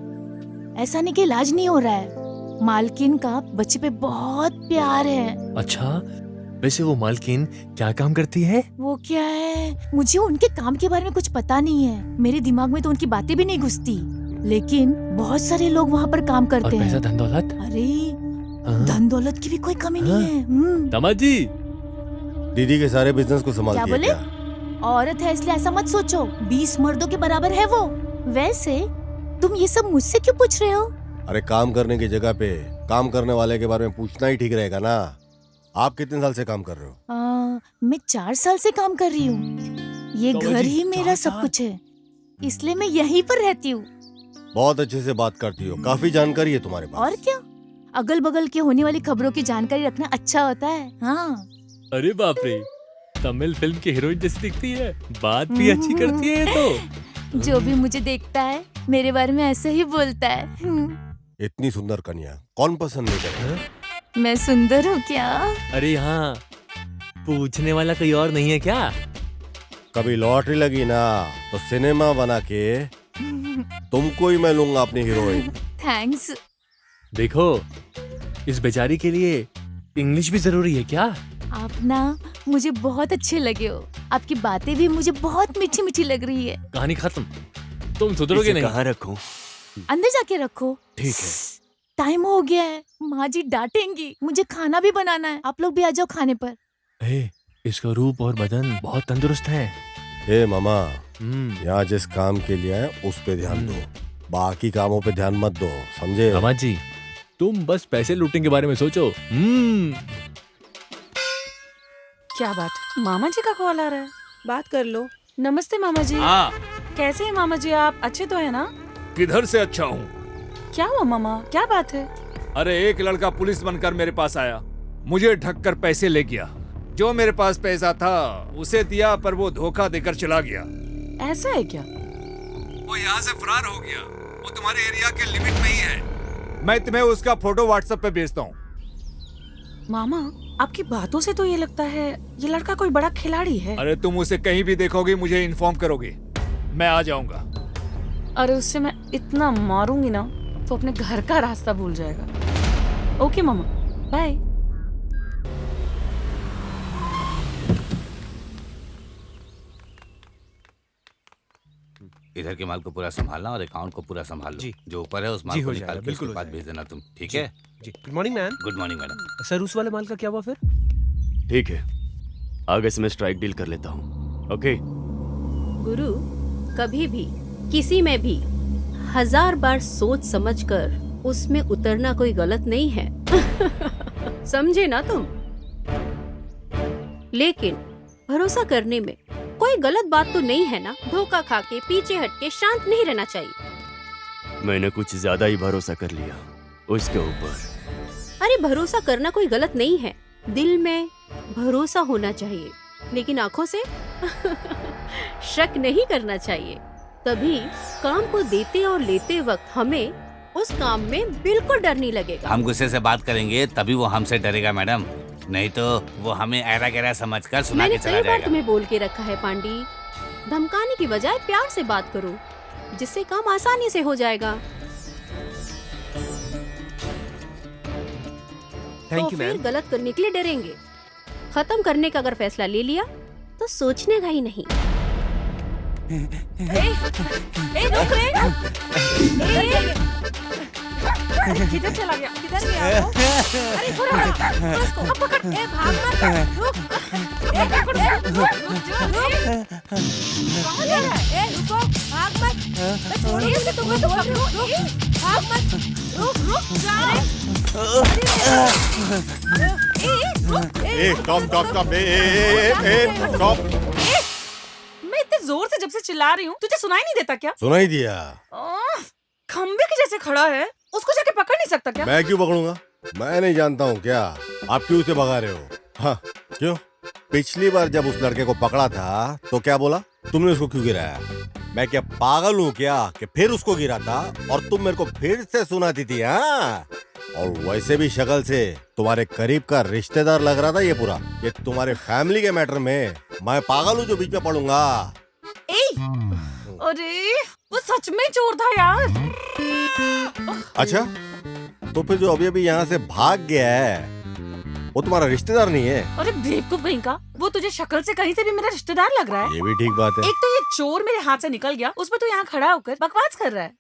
ऐसा नहीं कि इलाज नहीं हो रहा है, मालकिन का बच्चे पे बहुत प्यार है। अच्छा, वैसे वो मालकिन क्या काम करती है? वो क्या है, मुझे उनके काम के बारे में कुछ पता नहीं है। मेरे दिमाग में तो उनकी बातें भी नहीं घुसती। लेकिन बहुत सारे लोग वहाँ पर काम करते और पैसा हैं। धन दौलत? अरे हाँ? धन दौलत की भी कोई कमी नहीं है। दामाद जी, दीदी के सारे बिजनेस को क्या संभालती है बोले? क्या? औरत है इसलिए ऐसा मत सोचो, 20 मर्दों के बराबर है वो। वैसे तुम ये सब मुझसे क्यों पूछ रहे हो? अरे काम करने की जगह पे काम करने वाले के बारे में पूछना ही ठीक रहेगा ना। आप कितने साल से काम कर रहे हो? मैं 4 साल से काम कर रही हूँ। ये बाबा घर जी, ही मेरा सब कुछ है, इसलिए मैं यहीं पर रहती हूँ। बहुत अच्छे से बात करती हो, काफी जानकारी है तुम्हारे पास। और क्या, अगल बगल की होने वाली खबरों की जानकारी रखना अच्छा होता है। हाँ। अरे बाप रे, तमिल फिल्म की हीरोइन जैसी दिखती है, बात भी अच्छी करती है ये तो। जो भी मुझे देखता है मेरे बारे में ऐसे ही बोलता है। इतनी सुंदर कन्या कौन पसंद नहीं करे? मैं सुंदर हूँ क्या? अरे यहाँ पूछने वाला कोई और नहीं है क्या? कभी लॉटरी लगी ना तो सिनेमा बना के तुमको ही मैं लूंगा अपनी हीरोइन। थैंक्स। देखो, इस बेचारी के लिए इंग्लिश भी जरूरी है क्या? आप ना मुझे बहुत अच्छे लगे हो, आपकी बातें भी मुझे बहुत मीठी मीठी लग रही है। कहानी खत्म, तुम सुधरोगे नहीं। कहाँ रखूं? अंदर जाके रखो। ठीक है। टाइम हो गया है, माँ जी डांटेंगी। मुझे खाना भी बनाना है, आप लोग भी आ जाओ खाने पर। इसका रूप और बदन बहुत तंदुरुस्त है। हे मामा, यहाँ जिस काम के लिए है उस पे ध्यान दो, बाकी कामों पे ध्यान मत दो, समझे? दामाद जी, तुम बस पैसे लूटने के बारे में सोचो। क्या बात, मामा जी का कॉल आ रहा है? बात कर लो। नमस्ते मामा जी। हाँ। कैसे हैं मामा जी आप? अच्छे तो है ना? किधर से अच्छा हूँ? क्या हुआ मामा, क्या बात है? अरे एक लड़का पुलिस बनकर मेरे पास आया, मुझे ढककर पैसे ले गया। जो मेरे पास पैसा था उसे दिया, पर वो धोखा देकर चला गया। ऐसा है क्या? वो यहाँ से फरार हो गया। वो तुम्हारे एरिया के लिमिट में ही है। मैं तुम्हें उसका फोटो व्हाट्सएप पे भेजता हूँ। मामा, आपकी बातों से तो ये लगता है ये लड़का कोई बड़ा खिलाड़ी है। अरे तुम उसे कहीं भी देखोगे मुझे इन्फॉर्म करोगे, मैं आ जाऊंगा। अरे उससे मैं इतना मारूंगी ना तो अपने घर का रास्ता भूल जाएगा। ओके मामा, बाय। इधर के माल को पूरा संभालना और अकाउंट को पूरा संभाल लो। जी। जो ऊपर है उस माल जी, को हो निकाल जाएगा, के बिल्कुल उसके हो बाद भेज देना तुम, ठीक जी, है? जी। Good morning ma'am. Good morning madam. Sir, उस वाले माल का क्या हुआ फिर? ठीक है, आगे से मैं स्ट्राइक डील कर लेता हूँ। ओके। गुरु, कभी भी किसी में भी 1000 बार सोच समझकर उसमें उतरना कोई गलत नहीं है। समझे ना तुम? लेकिन भरोसा करने में कोई गलत बात तो नहीं है ना? धोखा खा के पीछे हट के शांत नहीं रहना चाहिए। मैंने कुछ ज्यादा ही भरोसा कर लिया उसके ऊपर। अरे भरोसा करना कोई गलत नहीं है, दिल में भरोसा होना चाहिए, लेकिन आंखों से शक नहीं करना चाहिए। तभी काम को देते और लेते वक्त हमें उस काम में बिल्कुल डर नहीं लगेगा। हम गुस्से से बात करेंगे तभी वो हमसे डरेगा मैडम, नहीं तो वो हमें ऐरा गैरा समझकर सुना मैंने के चला कई बार जाएगा। तुम्हें बोल के रखा है पांडी, धमकाने की बजाय प्यार से बात करो, जिससे काम आसानी से हो जाएगा। थैंक तो यू फिर मैम। गलत करने के लिए डरेंगे। खत्म करने का अगर फैसला ले लिया तो सोचने का ही नहीं। रुक रे। किधर चला गया? किधर गया वो? अरे पूरा उसको अब पकड़। भाग मत, रुक। कहाँ जा रहा है? रुको, भाग मत। मैं छोड़ूंगी नहीं तुम्हें, तो रुक, भाग मत, रुक जा। स्टॉप। मैं इतने जोर से जब से चिल्ला रही हूँ, तुझे सुनाई नहीं देता क्या? सुनाई दिया। खंबे के जैसे खड़ा है, उसको जाके पकड़ नहीं सकता क्या? मैं क्यों पकड़ूंगा? मैं नहीं जानता हूँ क्या? आप क्यों उसे भगा रहे हो? हाँ, क्यों? पिछली बार जब उस लड़के को पकड़ा था तो क्या बोला? तुमने उसको क्यों गिराया? मैं क्या पागल हूँ क्या कि फिर उसको गिरा था और तुम मेरे को फिर से सुनाती थी? हाँ, और वैसे भी शक्ल से तुम्हारे करीब का रिश्तेदार लग रहा था ये पूरा। ये तुम्हारे फैमिली के मैटर में मैं पागल हूँ जो बीच में पड़ूंगा? अरे वो सच में चोर था यार। अच्छा, तो फिर जो अभी अभी यहाँ से भाग गया है वो तुम्हारा रिश्तेदार नहीं है? अरे बेवकूफ कहीं का, वो तुझे शक्ल से कहीं से भी मेरा रिश्तेदार लग रहा है। ये भी ठीक बात है। एक तो ये चोर मेरे हाथ से निकल गया, उसमें तो यहाँ खड़ा होकर बकवास कर रहा है।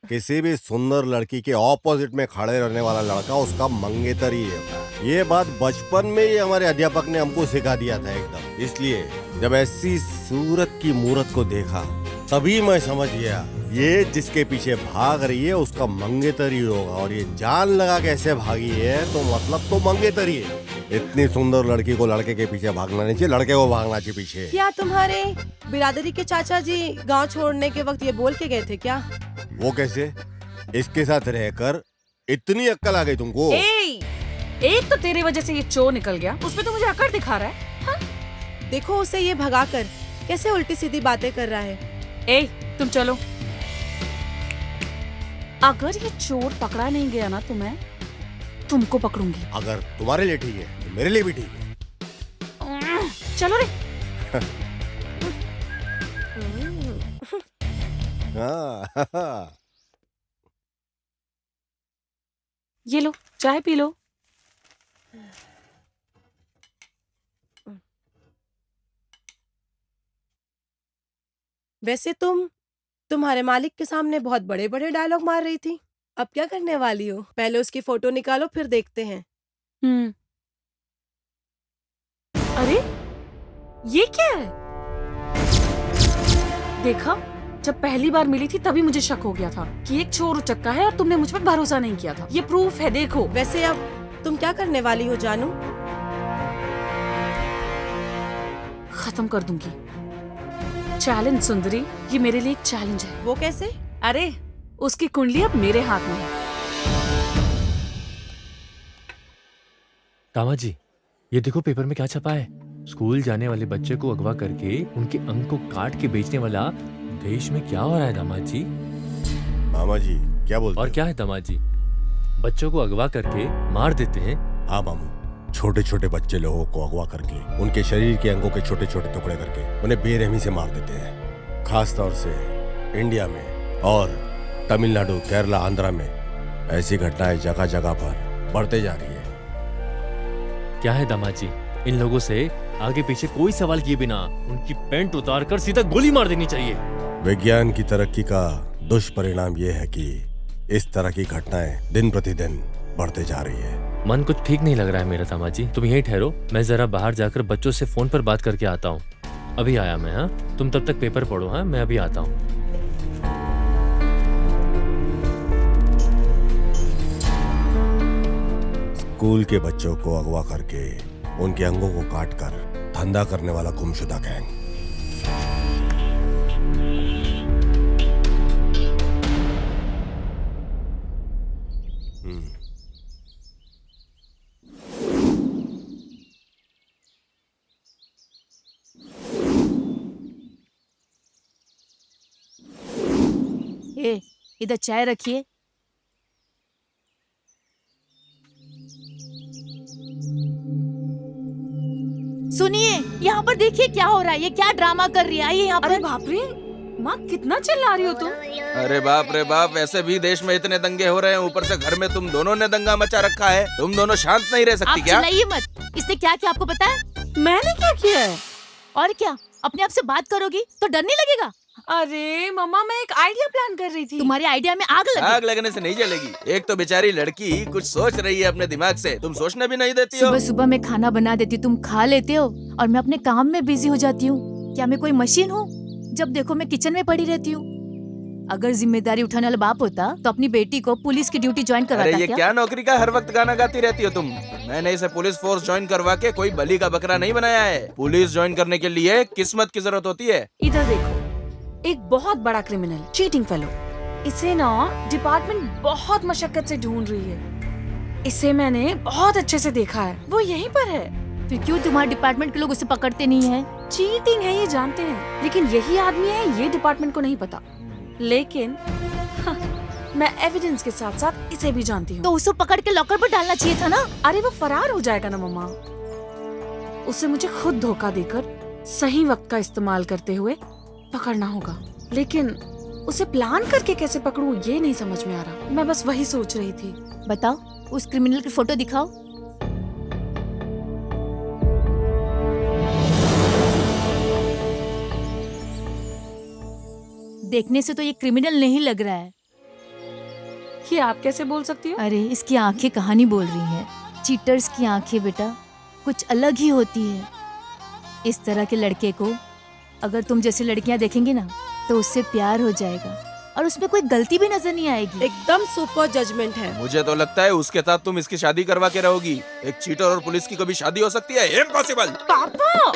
किसी भी सुंदर लड़की के ऑपोजिट में खड़े रहने वाला लड़का उसका मंगेतर ही होता है। ये बात बचपन में ही हमारे अध्यापक ने हमको सिखा दिया था एकदम। इसलिए जब ऐसी सूरत की मूरत को देखा तभी मैं समझ गया ये जिसके पीछे भाग रही है उसका मंगेतर ही होगा, और ये जान लगा कैसे भागी है तो मतलब तो मंगेतर ही है। इतनी सुंदर लड़की को लड़के के पीछे भागना नहीं चाहिए, लड़के को भागना चाहिए पीछे। क्या तुम्हारे बिरादरी के चाचा जी गांव छोड़ने के वक्त ये बोल के गए थे क्या? वो कैसे? इसके साथ रहकर इतनी अक्ल आ गई तुमको? एक तो तेरे वजह से ये चोर निकल गया, उसमें तो मुझे अकड़ दिखा रहा है। हाँ? देखो उसे ये भगाकर कैसे उल्टी सीधी बातें कर रहा है। तुम चलो। अगर ये चोर पकड़ा नहीं गया ना तो मैं तुमको पकड़ूंगी। अगर तुम्हारे लिए ठीक है तो मेरे लिए भी ठीक है। चलो रे। हाँ। ये लो चाय पी लो। वैसे तुम्हारे मालिक के सामने बहुत बड़े बड़े डायलॉग मार रही थी, अब क्या करने वाली हो? पहले उसकी फोटो निकालो फिर देखते हैं। अरे ये क्या है? देखा, जब पहली बार मिली थी तभी मुझे शक हो गया था कि एक चोर उचक्का है और तुमने मुझ पर भरोसा नहीं किया था। ये प्रूफ है, देखो। वैसे अब तुम क्या करने वाली हो जानू? खत्म कर दूंगी। चैलेंज सुंदरी, ये मेरे लिए एक चैलेंज है। वो कैसे? अरे उसकी कुंडली अब मेरे हाथ में है। कामा जी, ये देखो पेपर में क्या छपा है। स्कूल जाने वाले बच्चे को अगवा करके उनके अंग को काट के बेचने वाला देश में क्या हो रहा है दामाद जी? मामा जी क्या बोलते? और क्या है दामाद जी, बच्चों को अगवा करके मार देते हैं। हाँ मामू, छोटे छोटे बच्चे लोगों को अगवा करके उनके शरीर के अंगों के छोटे छोटे टुकड़े करके उन्हें बेरहमी से मार देते हैं। खास तौर से इंडिया में और तमिलनाडु, केरला, आंध्रा में ऐसी घटनाएं जगह जगह पर बढ़ते जा रही है। क्या है दामाद जी, इन लोगों से आगे पीछे कोई सवाल किए बिना उनकी पैंट उतार कर सीधा गोली मार देनी चाहिए। विज्ञान की तरक्की का दुष्परिणाम ये है कि इस तरह की घटनाएं दिन प्रतिदिन बढ़ते जा रही है। मन कुछ ठीक नहीं लग रहा है मेरा दामाद जी, तुम यहीं ठहरो, मैं जरा बाहर जाकर बच्चों से फोन पर बात करके आता हूँ। अभी आया मैं। हाँ, तुम तब तक पेपर पढ़ो। हाँ, मैं अभी आता हूँ। स्कूल के बच्चों को अगवा करके उनके अंगों को काटकर धंधा करने वाला गुमशुदा गैंग। इधर चाय रखिए। सुनिए, यहाँ पर देखिए क्या हो रहा है। ये क्या ड्रामा कर रही है? आइए यहाँ पर। अरे बाप रे, माँ कितना चिल्ला रही हो तुम? अरे बाप रे बाप, वैसे भी देश में इतने दंगे हो रहे हैं, ऊपर से घर में तुम दोनों ने दंगा मचा रखा है। तुम दोनों शांत नहीं रह सकती क्या? आप चिल्लाइए मत। इसने क्या किया आपको पता है? मैंने क्या किया है? और क्या, अपने आप से बात करोगी तो डर नहीं लगेगा? अरे मम्मा, मैं एक आइडिया प्लान कर रही थी। तुम्हारे आइडिया में आग लगी। आग लगने से नहीं जलेगी। एक तो बेचारी लड़की कुछ सोच रही है अपने दिमाग से, तुम सोचने भी नहीं देती हो। सुबह सुबह मैं खाना बना देती, तुम खा लेते हो और मैं अपने काम में बिजी हो जाती हूँ। क्या मैं कोई मशीन हूँ? जब देखो मैं किचन में पड़ी रहती हूँ। अगर जिम्मेदारी उठाने वाला बाप होता तो अपनी बेटी को पुलिस की ड्यूटी ज्वाइन करवाता। अरे ये क्या नौकरी का हर वक्त गाना गाती रहती हो तुम? मैंने इसे पुलिस फोर्स ज्वाइन करवा के कोई बलि का बकरा नहीं बनाया है। पुलिस ज्वाइन करने के लिए किस्मत की जरूरत होती है। इधर देखो, एक बहुत बड़ा क्रिमिनल, चीटिंग फेलो। इसे ना डिपार्टमेंट बहुत मशक्कत से ढूंढ रही है। इसे मैंने बहुत अच्छे से देखा है, वो यहीं पर है। फिर क्यों तुम्हारे डिपार्टमेंट के लोग उसे पकड़ते नहीं हैं? चीटिंग है ये जानते हैं, लेकिन यही आदमी है ये डिपार्टमेंट को नहीं पता। लेकिन हाँ, मैं एविडेंस के साथ साथ इसे भी जानती हूँ। तो उसे पकड़ के लॉकर पर डालना चाहिए था ना। अरे वो फरार हो जाएगा ना मम्मा। उसे मुझे खुद धोखा देकर सही वक्त का इस्तेमाल करते हुए पकड़ना होगा, लेकिन उसे प्लान करके कैसे पकड़ूं ये नहीं समझ में आ रहा। मैं बस वही सोच रही थी। बताओ, उस क्रिमिनल की फोटो दिखाओ। देखने से तो ये क्रिमिनल नहीं लग रहा है। ये आप कैसे बोल सकती हो? अरे इसकी आंखें कहानी बोल रही हैं। चीटर्स की आंखें बेटा कुछ अलग ही होती है। इस तरह के लड़के को अगर तुम जैसी लड़कियां देखेंगी ना तो उससे प्यार हो जाएगा और उसमें कोई गलती भी नजर नहीं आएगी। एकदम सुपर जजमेंट है। मुझे तो लगता है उसके साथ तुम इसकी शादी करवा के रहोगी। एक चीटर और पुलिस की कभी शादी हो सकती है? इम्पॉसिबल। पापा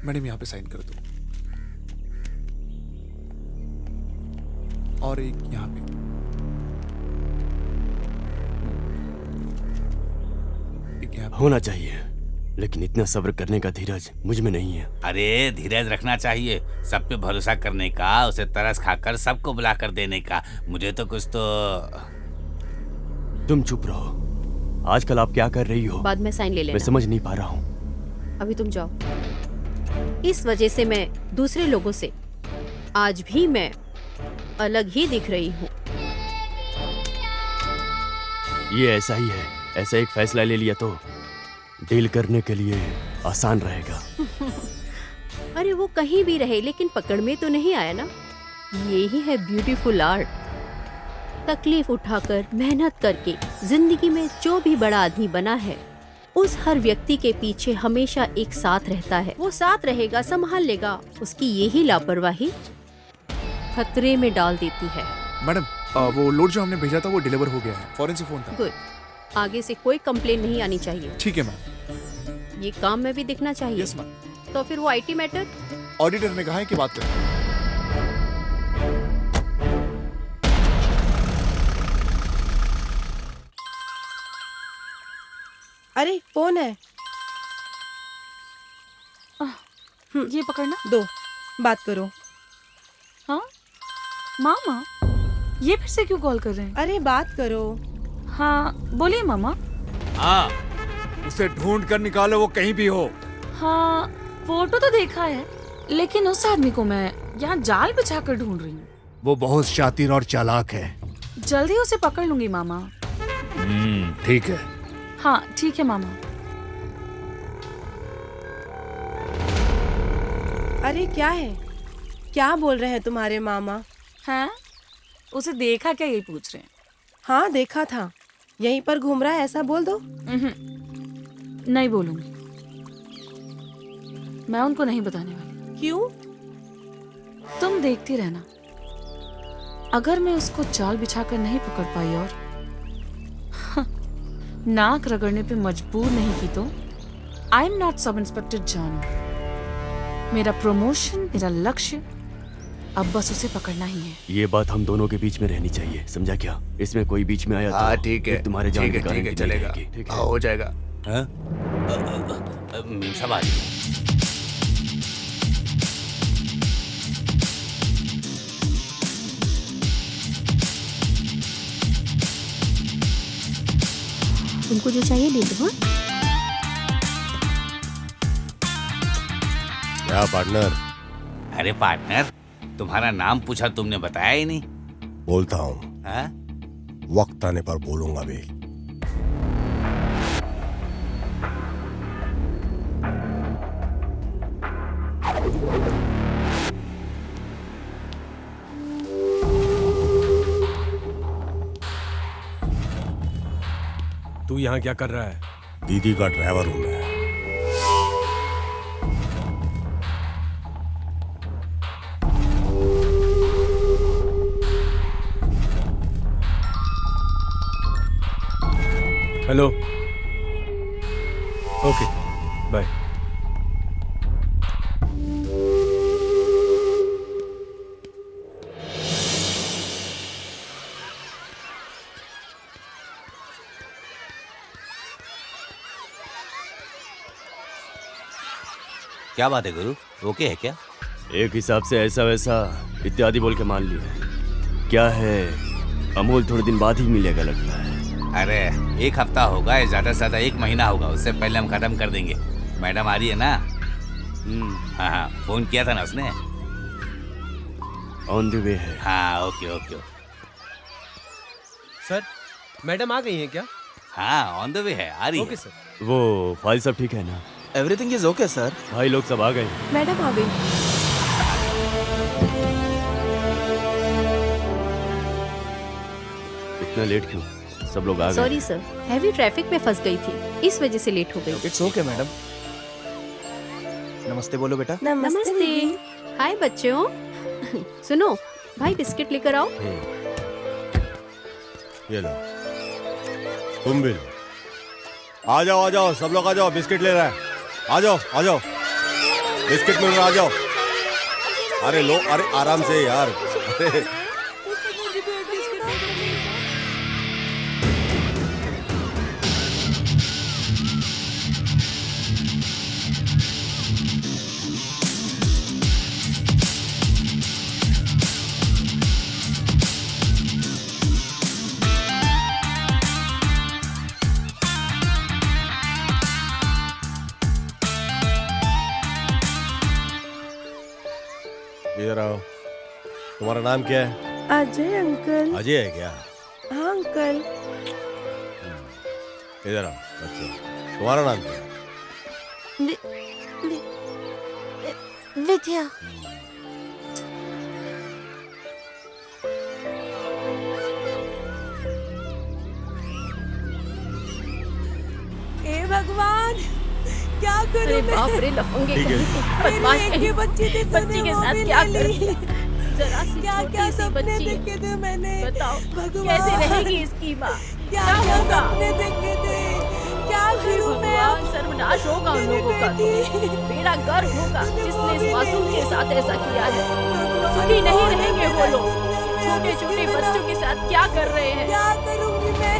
मैडम यहाँ पे साइन कर दो, और एक यहाँ पे। एक यहाँ पे। होना चाहिए, लेकिन इतना सब्र करने का धीरज मुझ में नहीं है। अरे धीरज रखना चाहिए, सब पे भरोसा करने का, उसे तरस खाकर सबको बुला कर देने का। मुझे तो कुछ तो। तुम चुप रहो। आजकल आप क्या कर रही हो? बाद में साइन ले लेना। मैं समझ नहीं पा रहा हूँ। अभी तुम जाओ। इस वजह से मैं दूसरे लोगों से आज भी मैं अलग ही दिख रही हूँ। ये ऐसा ही है। ऐसा एक फैसला ले लिया तो डील करने के लिए आसान रहेगा। अरे वो कहीं भी रहे लेकिन पकड़ में तो नहीं आया ना। यही है ब्यूटीफुल आर्ट। तकलीफ उठाकर मेहनत करके जिंदगी में जो भी बड़ा आदमी बना है उस हर व्यक्ति के पीछे हमेशा एक साथ रहता है। वो साथ रहेगा, संभाल लेगा। उसकी यही लापरवाही खतरे में डाल देती है। मैडम वो लोड जो हमने भेजा था वो डिलीवर हो गया है। फॉरेन से फोन था। गुड। आगे से कोई कंप्लेन नहीं आनी चाहिए। ठीक है मैम। ये काम में भी दिखना चाहिए। Yes ma'am. तो फिर वो आईटी मैटर ऑडिटर ने कहा है कि बात करें। अरे फोन है। ये पकड़ना। दो, बात करो। हाँ मामा, ये फिर से क्यों कॉल कर रहे हैं? अरे बात करो। हाँ बोलिए मामा। हाँ उसे ढूंढ कर निकालो, वो कहीं भी हो। हाँ फोटो तो देखा है, लेकिन उस आदमी को मैं यहाँ जाल बिछा कर ढूंढ रही हूँ। वो बहुत शातिर और चालाक है। जल्दी उसे पकड़ लूंगी मामा। ठीक है। हाँ ठीक है मामा। अरे क्या है? क्या बोल रहे हैं तुम्हारे मामा? हैं? उसे देखा क्या, यही पूछ रहे हैं। हाँ देखा था, यहीं पर घूम रहा है, ऐसा बोल दो। नहीं बोलूंगी, मैं उनको नहीं बताने वाली। क्यों? तुम देखती रहना, अगर मैं उसको जाल बिछाकर नहीं पकड़ पाई और नाक रगड़ने पे मजबूर नहीं की तो I am not sub inspector जानू। मेरा प्रमोशन, मेरा लक्ष्य अब बस उसे पकड़ना ही है। ये बात हम दोनों के बीच में रहनी चाहिए, समझा क्या? इसमें कोई बीच में आया हाँ तो ठीक है, तुम्हारे जान ठीक की है, ठीक है, गारंटी चलेगा। नहीं रहेगी, ठीक है? हाँ, हो जाएगा। मीम साहब आ रही तुमको जो चाहिए ले लो। क्या पार्टनर? अरे पार्टनर, तुम्हारा नाम पूछा तुमने बताया ही नहीं। बोलता हूँ, हाँ? वक्त आने पर बोलूंगा भी। तू यहाँ क्या कर रहा है? दीदी का ड्राइवर हूं मैं। हेलो। Okay bye. क्या बात है गुरु, ओके है क्या? एक हिसाब से ऐसा वैसा इत्यादि बोल के मान लिया। क्या है, अमोल थोड़े दिन बाद ही मिलेगा लगता है। अरे एक हफ्ता होगा या ज्यादा से ज्यादा एक महीना होगा, उससे पहले हम खत्म कर देंगे। मैडम आ रही है ना? हाँ हाँ, फोन किया था ना उसने। ऑन द वे है। हाँ ओके ओके। सर मैडम आ गई हैं क्या? हाँ ऑन द वे है, आ रही ओके है। सर। वो फाइल सब ठीक है ना? Everything is okay sir. भाई लोग सब आ गए। मैडम आ गई। इतना लेट क्यों? सब लोग आ गए। सॉरी सर, हैवी ट्रैफिक में फंस गई थी, इस वजह से लेट हो गई। It's okay madam. नमस्ते बोलो बेटा। नमस्ते। हाय बच्चों। सुनो भाई, बिस्किट लेकर आओ। ये लो, तुम भी लो। आ जाओ सब लोग आ जाओ, बिस्किट ले रहा है। आ जाओ बिस्किट मिल रहा, आ जाओ। अरे लो, अरे आराम से यार। अरे इधर आओ। तुम्हारा नाम क्या है? अजय अंकल। अजय है क्या? हाँ अंकल। इधर आओ बच्चों, तुम्हारा नाम क्या है? विद्या। हे भगवान, क्या करूं अरे मैं? बाप रे, लफंगे ठीक है। बदमाश मेरी एक ही बच्ची थी, बच्ची के साथ क्या कर दिया? जरा सी क्या छोटी सी सपने बच्ची है। देखे थे मैंने? बताओ भगवान, कैसे रहेगी इसकी माँ? क्या होगा? सपने देखे थे? क्या हे करूं मैं? भगवान, सर्वनाश होगा उन लोगों का तो। बेड़ा गर्क होगा जिसने इस मासूम के साथ ऐसा किया है। सुखी नहीं रहेंगे वो लोग। छोटे छोटे बच्चों के साथ क्या कर रहे हैं? क्या करूंगी मैं?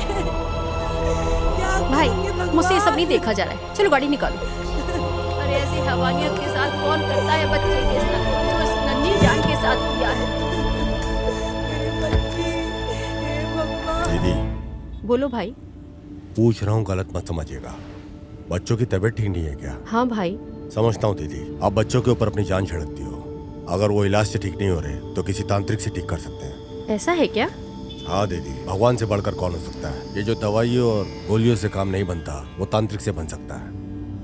भाई, मुझसे ये सब नहीं देखा जा रहा है, चलो गाड़ी निकालो। अरे ऐसी हवानियत के साथ कौन करता है बच्चे के साथ, जो इस नन्ही जान के साथ किया है? दीदी बोलो भाई। पूछ रहा हूँ, गलत मत समझिएगा। बच्चों की तबीयत ठीक नहीं है क्या? हाँ भाई। समझता हूँ दीदी, आप बच्चों के ऊपर अपनी जान छिड़कती हो। अगर वो इलाज से ठीक नहीं हो रहे तो किसी तांत्रिक से ठीक कर सकते हैं। ऐसा है क्या? हाँ दीदी, भगवान से बढ़कर कौन हो सकता है? ये जो दवाइयों और गोलियों से काम नहीं बनता, वो तांत्रिक से बन सकता है।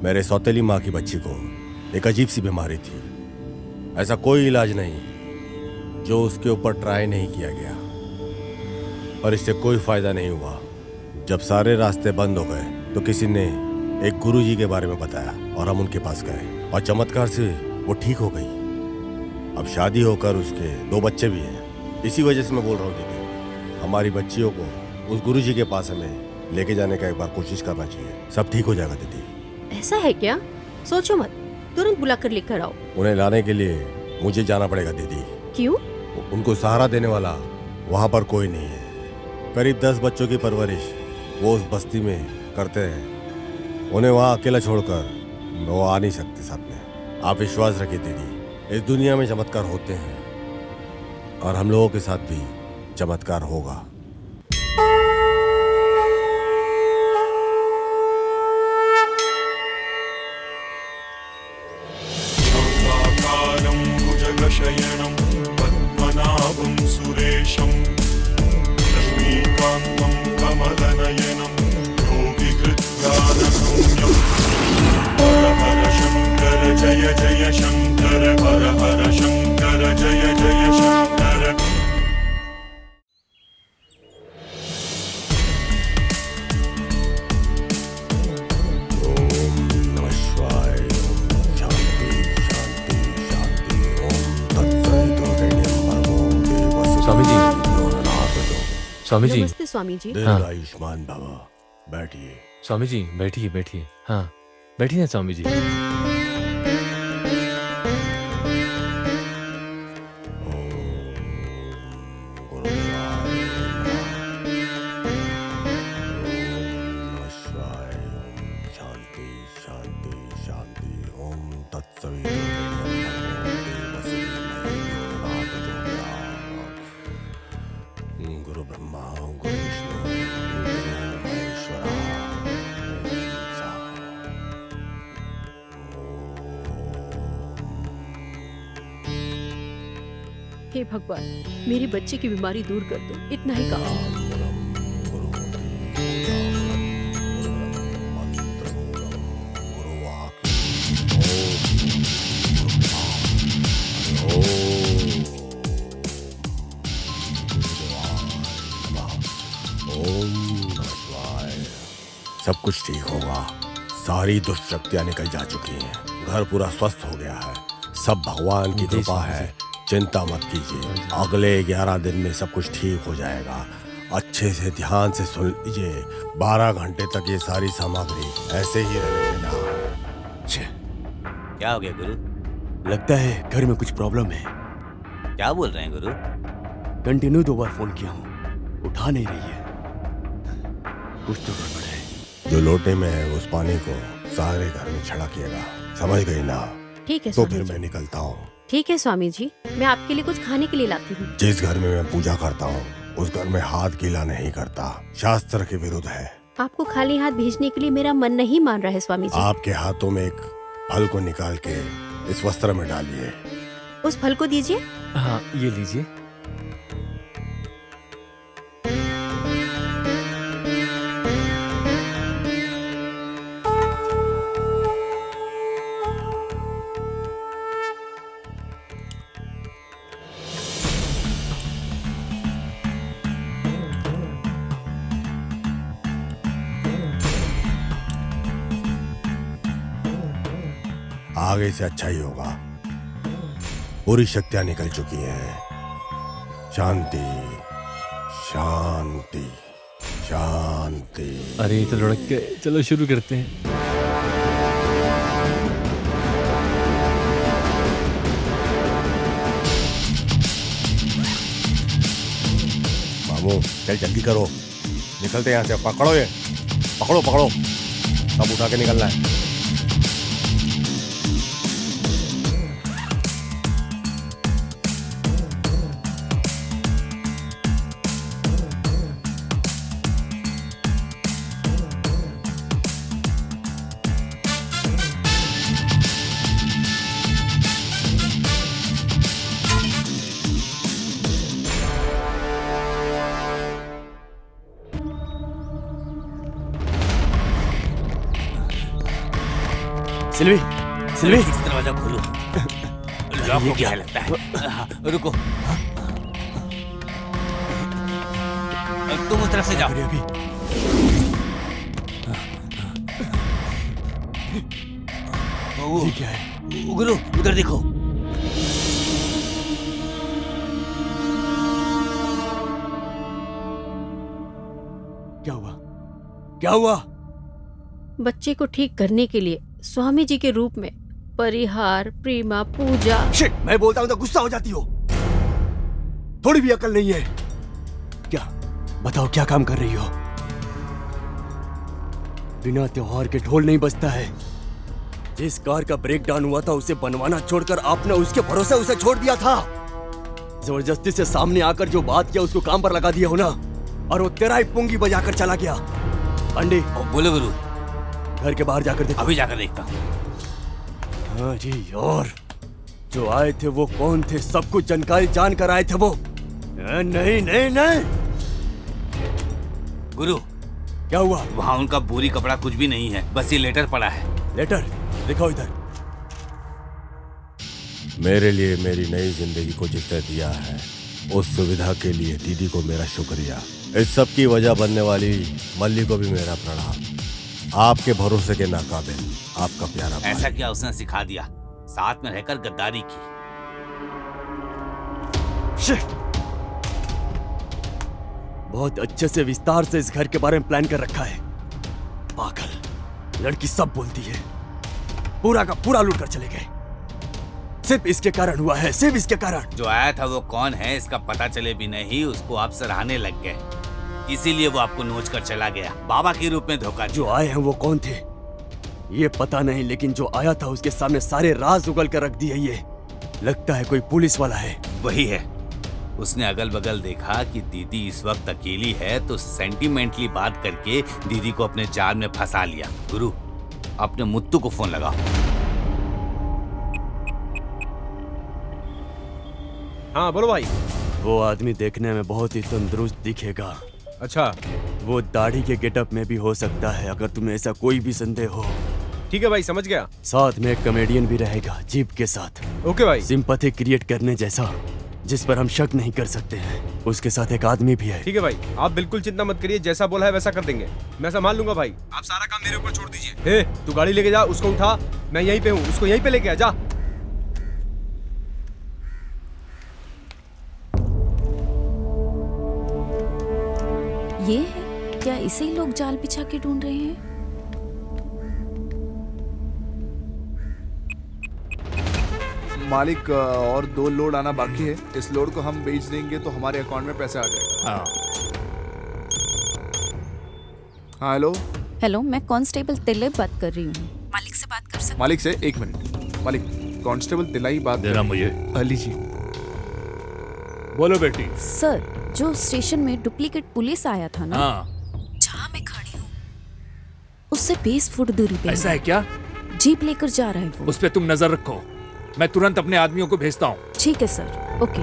मेरे सौतेली माँ की बच्ची को एक अजीब सी बीमारी थी। ऐसा कोई इलाज नहीं जो उसके ऊपर ट्राई नहीं किया गया, और इससे कोई फायदा नहीं हुआ। जब सारे रास्ते बंद हो गए तो किसी ने एक गुरुजी के बारे में बताया और हम उनके पास गए, और चमत्कार से वो ठीक हो गई। अब शादी होकर उसके 2 बच्चे भी हैं। इसी वजह से मैं बोल रहा हूँ दीदी, हमारी बच्चियों को उस गुरुजी के पास हमें लेके जाने का एक बार कोशिश करना चाहिए। सब ठीक हो जाएगा दीदी। ऐसा है क्या? सोचो मत, तुरंत बुलाकर लेकर आओ। उन्हें लाने के लिए मुझे जाना पड़ेगा दीदी। क्यों? उनको सहारा देने वाला वहाँ पर कोई नहीं है। करीब 10 बच्चों की परवरिश वो उस बस्ती में करते हैं। उन्हें वहाँ अकेला छोड़कर वो आ नहीं सकते साथ में। आप विश्वास रखिए दीदी, इस दुनिया में चमत्कार होते हैं, और हम लोगों के साथ भी चमत्कार होगा। भुजगशयनं पद्मनाभं सुरेशं लक्ष्मीकान्तं कमलनयनं योगिकृत्यानगम्यं हर हर शङ्कर जय जय शङ्कर, हर हर शङ्कर जय जय शङ्कर। स्वामी जी। नमस्ते स्वामी जी। दीर्घायुष्मान भव। बैठिए स्वामी जी, बैठिए बैठिए। हाँ बैठिए ना स्वामी जी। शांति शांति शांति। ओम तत्सवितुर्वरेण्यं गुरु ब्रह्मा गुरु विष्णु गुरु महेश्वरा। हे भगवान, मेरी बच्ची की बीमारी दूर कर दो, इतना ही काफी है। ओम नमः शिवाय। सब कुछ ठीक होगा। सारी दुष्ट शक्तियां निकल जा चुकी हैं। घर पूरा स्वस्थ हो गया है। सब भगवान की कृपा है। चिंता मत कीजिए, अगले 11 दिन में सब कुछ ठीक हो जाएगा। अच्छे से ध्यान से सुन लीजिए। 12 घंटे तक ये सारी सामग्री ऐसे ही रहने देना। क्या हो गया गुरु? लगता है घर में कुछ प्रॉब्लम है। क्या बोल रहे हैं गुरु? कंटिन्यू 2 बार फोन किया हूँ, उठा नहीं रही है। कुछ तो गड़बड़ है। जो लोटे में है उस पानी को सारे घर में छिड़किएगा, समझ गई ना? ठीक है तो स्वामी फिर जी। मैं निकलता हूँ। ठीक है स्वामी जी, मैं आपके लिए कुछ खाने के लिए लाती हूँ। जिस घर में मैं पूजा करता हूँ उस घर में हाथ गीला नहीं करता, शास्त्र के विरुद्ध है। आपको खाली हाथ भेजने के लिए मेरा मन नहीं मान रहा है स्वामी जी। आपके हाथों में एक फल को निकाल के इस वस्त्र में डालिए। उस फल को दीजिए। हाँ, ये लीजिए। आगे से अच्छा ही होगा। पूरी शक्तियां निकल चुकी हैं। शांति शांति शांति। अरे तो लुढ़क गए, चलो शुरू करते हैं। मामू चल जल्दी करो, निकलते यहाँ से। पकड़ो ये, पकड़ो पकड़ो, सब उठा के निकलना है। सिल्वी, सिल्वी, दरवाजा खोलो। लॉक हो गया लगता है। हाँ, रुको, तुम उस तरफ से जाओ। अभी ये क्या है? गुरु उधर देखो। क्या हुआ? क्या हुआ? बच्चे को ठीक करने के लिए स्वामी जी के रूप में परिहार, प्रेमा, पूजा। शिट, मैं बोलता हूं तो गुस्सा हो जाती हो। थोड़ी भी अकल नहीं है क्या? बताओ क्या काम कर रही हो? बिना त्योहार के ढोल नहीं बजता है। जिस कार का ब्रेक डाउन हुआ था उसे बनवाना छोड़कर आपने उसके भरोसे उसे छोड़ दिया था। जबरदस्ती से सामने आकर जो बात किया उसको काम पर लगा दिया हो ना, और वो तेरा ही पुंगी बजाकर चला गया। अंडे बोलो गुरु। घर के बाहर जाकर देखो। अभी जाकर देखता हूँ। हाँ जी, और जो आए थे वो कौन थे? सब कुछ जानकारी जानकर आए थे वो? नहीं नहीं नहीं। गुरु क्या हुआ? वहाँ उनका बोरी कपड़ा कुछ भी नहीं है, बस ये लेटर पड़ा है। लेटर दिखाओ इधर। मेरे लिए मेरी नई जिंदगी को जिसने दिया है उस सुविधा के लिए दीदी को मेरा शुक्रिया। इस सब की वजह बनने वाली मल्ली को भी मेरा प्रणाम। आपके भरोसे के नाकाबिल आपका प्यारा भाई। ऐसा क्या उसने सिखा दिया? साथ में रहकर गद्दारी की। बहुत अच्छे से विस्तार से इस घर के बारे में प्लान कर रखा है। पागल लड़की सब बोलती है। पूरा का पूरा लूट कर चले गए। सिर्फ इसके कारण हुआ है, सिर्फ इसके कारण। जो आया था वो कौन है इसका पता चले भी नहीं, उसको आप सराहने लग गए, इसीलिए वो आपको नोच कर चला गया। बाबा के रूप में धोखा। जो आए हैं वो कौन थे ये पता नहीं, लेकिन जो आया था उसके सामने सारे राज उगल कर रख दिए। ये लगता है कोई पुलिस वाला है। वही है। उसने अगल बगल देखा कि दीदी इस वक्त अकेली है तो सेंटिमेंटली बात करके दीदी को अपने जाल में फंसा लिया। गुरु अपने मुत्तू को फोन लगाओ। हाँ बोलो भाई। वो आदमी देखने में बहुत ही तंदुरुस्त दिखेगा। अच्छा, वो दाढ़ी के गेटअप में भी हो सकता है, अगर तुम्हें ऐसा कोई भी संदेह हो। ठीक है भाई, समझ गया। साथ में एक कॉमेडियन भी रहेगा जीप के साथ। ओके भाई। सिंपैथी क्रिएट करने जैसा जिस पर हम शक नहीं कर सकते हैं, उसके साथ एक आदमी भी है। ठीक है भाई, आप बिल्कुल चिंता मत करिए, जैसा बोला है वैसा कर देंगे। मैं संभाल लूंगा भाई, आप सारा काम मेरे ऊपर छोड़ दीजिए। तू गाड़ी लेके जा, उसको उठा, मैं यहीं पे हूँ, उसको यहीं पे लेके आ जा। ये है क्या? इसे ही लोग जाल बिछा के ढूंढ रहे हैं। मालिक, और 2 लोड आना बाकी है। इस लोड को हम बेच देंगे तो हमारे अकाउंट में पैसा आ जाएगा। हाँ हेलो। हेलो, मैं कांस्टेबल तिलक बात कर रही हूँ। मालिक से बात कर सकती? मालिक से 1 मिनट। मालिक, कांस्टेबल तिलाई बात देना मुझे। अली जी। बोलो बेटी। सर, जो स्टेशन में डुप्लीकेट पुलिस आया था ना, हाँ। जहाँ मैं खड़ी हूँ उससे 20 फुट दूरी पे ऐसा है क्या? जीप लेकर जा रहा है वो। उस पे तुम नजर रखो, मैं तुरंत अपने आदमियों को भेजता हूँ। ठीक है सर, ओके।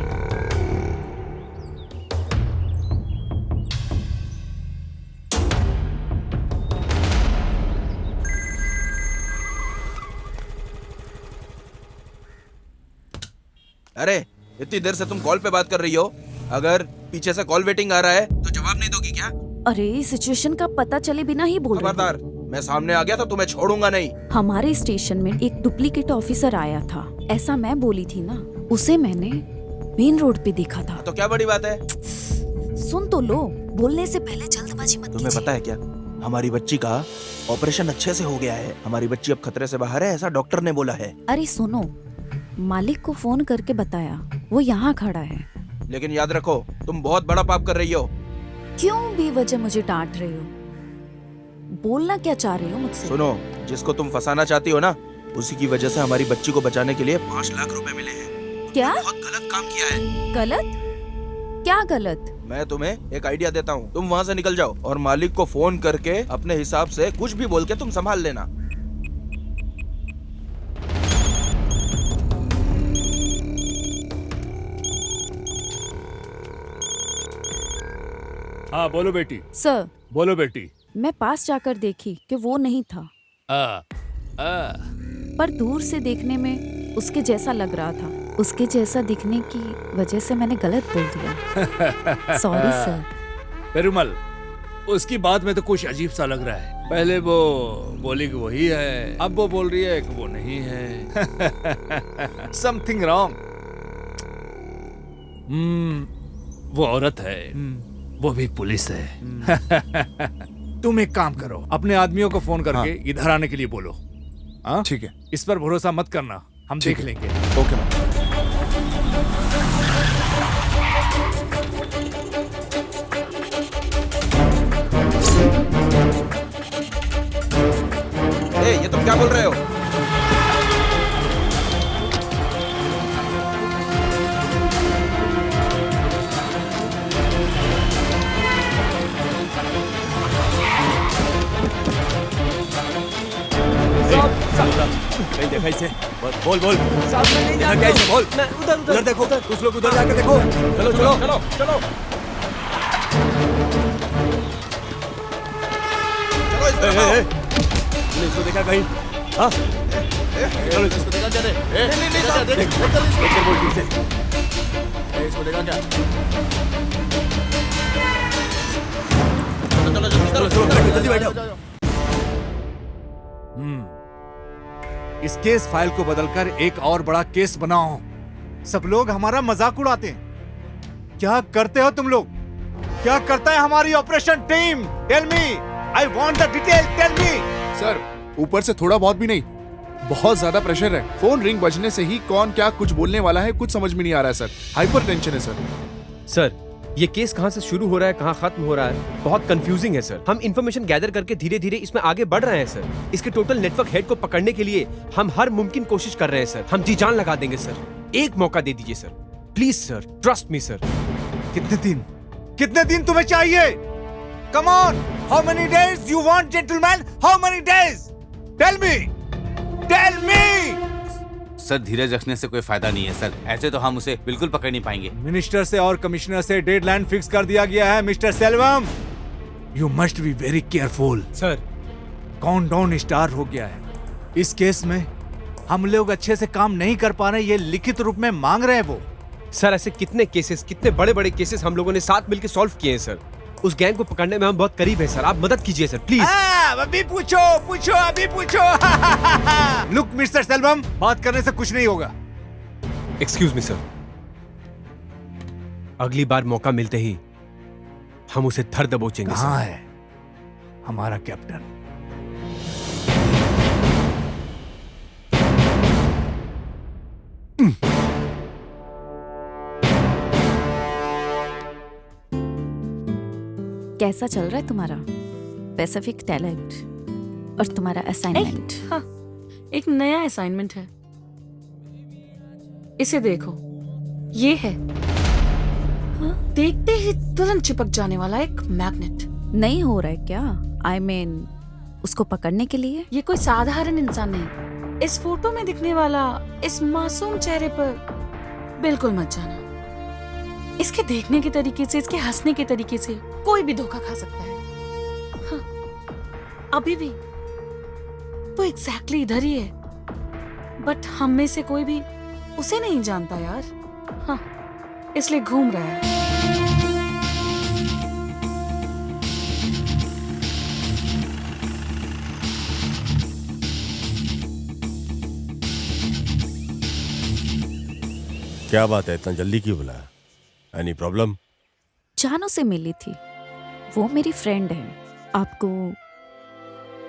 अरे इतनी देर से तुम कॉल पे बात कर रही हो, अगर पीछे से कॉल वेटिंग आ रहा है तो जवाब नहीं दोगी क्या? अरे सिचुएशन का पता चले बिना ही बोल रही हूँ। खबरदार, मैं सामने आ गया तो तुम्हें छोड़ूंगा नहीं। हमारे स्टेशन में एक डुप्लीकेट ऑफिसर आया था, ऐसा मैं बोली थी ना। उसे मैंने मेन रोड पे देखा था। तो क्या बड़ी बात है? सुन तो लो, बोलने से पहले जल्दबाजी मत तुम्हें पता है क्या, हमारी बच्ची का ऑपरेशन अच्छे से हो गया है। हमारी बच्ची अब खतरे से बाहर है, ऐसा डॉक्टर ने बोला है। अरे सुनो, मालिक को फोन करके बताया, वो यहाँ खड़ा है। लेकिन याद रखो, तुम बहुत बड़ा पाप कर रही हो। क्यों बेवजह मुझे डांट रहे हो? बोलना क्या चाह रहे हो मुझसे? सुनो, जिसको तुम फंसाना चाहती हो ना, उसी की वजह से हमारी बच्ची को बचाने के लिए 5 लाख रुपए मिले हैं। क्या? बहुत गलत काम किया है। गलत? क्या गलत? मैं तुम्हें एक आइडिया देता हूँ, तुम वहाँ से निकल जाओ और मालिक को फोन करके अपने हिसाब से कुछ भी बोल के तुम संभाल लेना। हाँ बोलो बेटी। सर, बोलो बेटी। मैं पास जाकर देखी कि वो नहीं था। पर दूर से देखने में उसके जैसा लग रहा था। उसके जैसा दिखने की वजह से मैंने गलत बोल दिया। Sorry sir. पेरुमल, उसकी बात में तो कुछ अजीब सा लग रहा है। पहले वो बोली कि वही है, अब वो बोल रही है कि वो नहीं है। Something wrong. वो औरत है, वो भी पुलिस है। तुम एक काम करो, अपने आदमियों को फोन करके इधर आने के लिए बोलो। हाँ ठीक है। इस पर भरोसा मत करना, हम देख लेंगे। Okay ma'am. ये तुम क्या बोल रहे हो? नहीं देखा इसे। बोल बोल इधर क्या इसे बोल। उधर देखो, कुछ लोग उधर जाकर देखो। चलो चलो चलो चलो चलो इस तरफ। तुमने इसको देखा कहीं? हाँ चलो इसको देखा क्या? नहीं साहब, देख बोल ठीक से। इसको देखा क्या? चलो चलो जल्दी बैठो। इस केस फाइल को बदलकर एक और बड़ा केस बनाओ। सब लोग हमारा मजाक उड़ाते हैं। क्या करते हो तुम लोग? क्या करता है हमारी operation team? Tell me, I want the detail, tell me. Sir, ऊपर से थोड़ा बहुत भी नहीं, बहुत ज्यादा प्रेशर है। फोन रिंग बजने से ही कौन क्या कुछ बोलने वाला है कुछ समझ में नहीं आ रहा है सर। हाइपर टेंशन है सर। सर, ये केस कहाँ से शुरू हो रहा है, कहाँ खत्म हो रहा है, बहुत कंफ्यूजिंग है सर। हम इंफॉर्मेशन गैदर करके धीरे धीरे इसमें आगे बढ़ रहे हैं सर। इसके टोटल नेटवर्क हेड को पकड़ने के लिए हम हर मुमकिन कोशिश कर रहे हैं सर। हम जी जान लगा देंगे सर। एक मौका दे दीजिए sir, please sir, trust me sir. कितने दिन तुम्हें चाहिए? Come on, how many days you want gentleman? How many days? Tell me, tell me. Sir, धीरज रखने से कोई फायदा नहीं है सर। ऐसे तो हम उसे बिल्कुल पकड़ नहीं पाएंगे। मिनिस्टर से और कमिश्नर से डेडलाइन फिक्स कर दिया गया है mister Selvam. You must be very careful. Sir, countdown start हो गया है। इस केस में हम लोग अच्छे से काम नहीं कर पा रहे, ये लिखित रूप में मांग रहे हैं वो। सर ऐसे कितने केसेस, कितने बड़े बड़े केसेस हम लोगों ने साथ मिलकर सॉल्व किए हैं सर। उस गैंग को पकड़ने में हम बहुत करीब हैं सर, आप मदद कीजिए सर प्लीज। अभी पूछो अभी पूछो। लुक मिस्टर सेल्वम, बात करने से कुछ नहीं होगा। एक्सक्यूज मी सर, अगली बार मौका मिलते ही हम उसे धर दबोचेंगे। कहाँ है हमारा कैप्टन? कैसा चल रहा है तुम्हारा पैसिफिक टैलेंट और तुम्हारा असाइनमेंट? हाँ, एक नया असाइनमेंट है, इसे देखो। ये है देखते ही तुरंत चिपक जाने वाला एक मैग्नेट। नहीं हो रहा है क्या? I mean, उसको पकड़ने के लिए? ये कोई साधारण इंसान नहीं। इस फोटो में दिखने वाला इस मासूम चेहरे पर बिल्कुल मत जाना। इसके देखने के तरीके से, इसके हंसने के तरीके से कोई भी धोखा खा सकता है। हाँ, अभी भी वो एग्जैक्टली इधर ही है, बट हम में से कोई भी उसे नहीं जानता यार। हाँ, इसलिए घूम रहा है। क्या बात है, इतना जल्दी क्यों बुलाया? Any problem? जानू से मिली थी, वो मेरी फ्रेंड है, आपको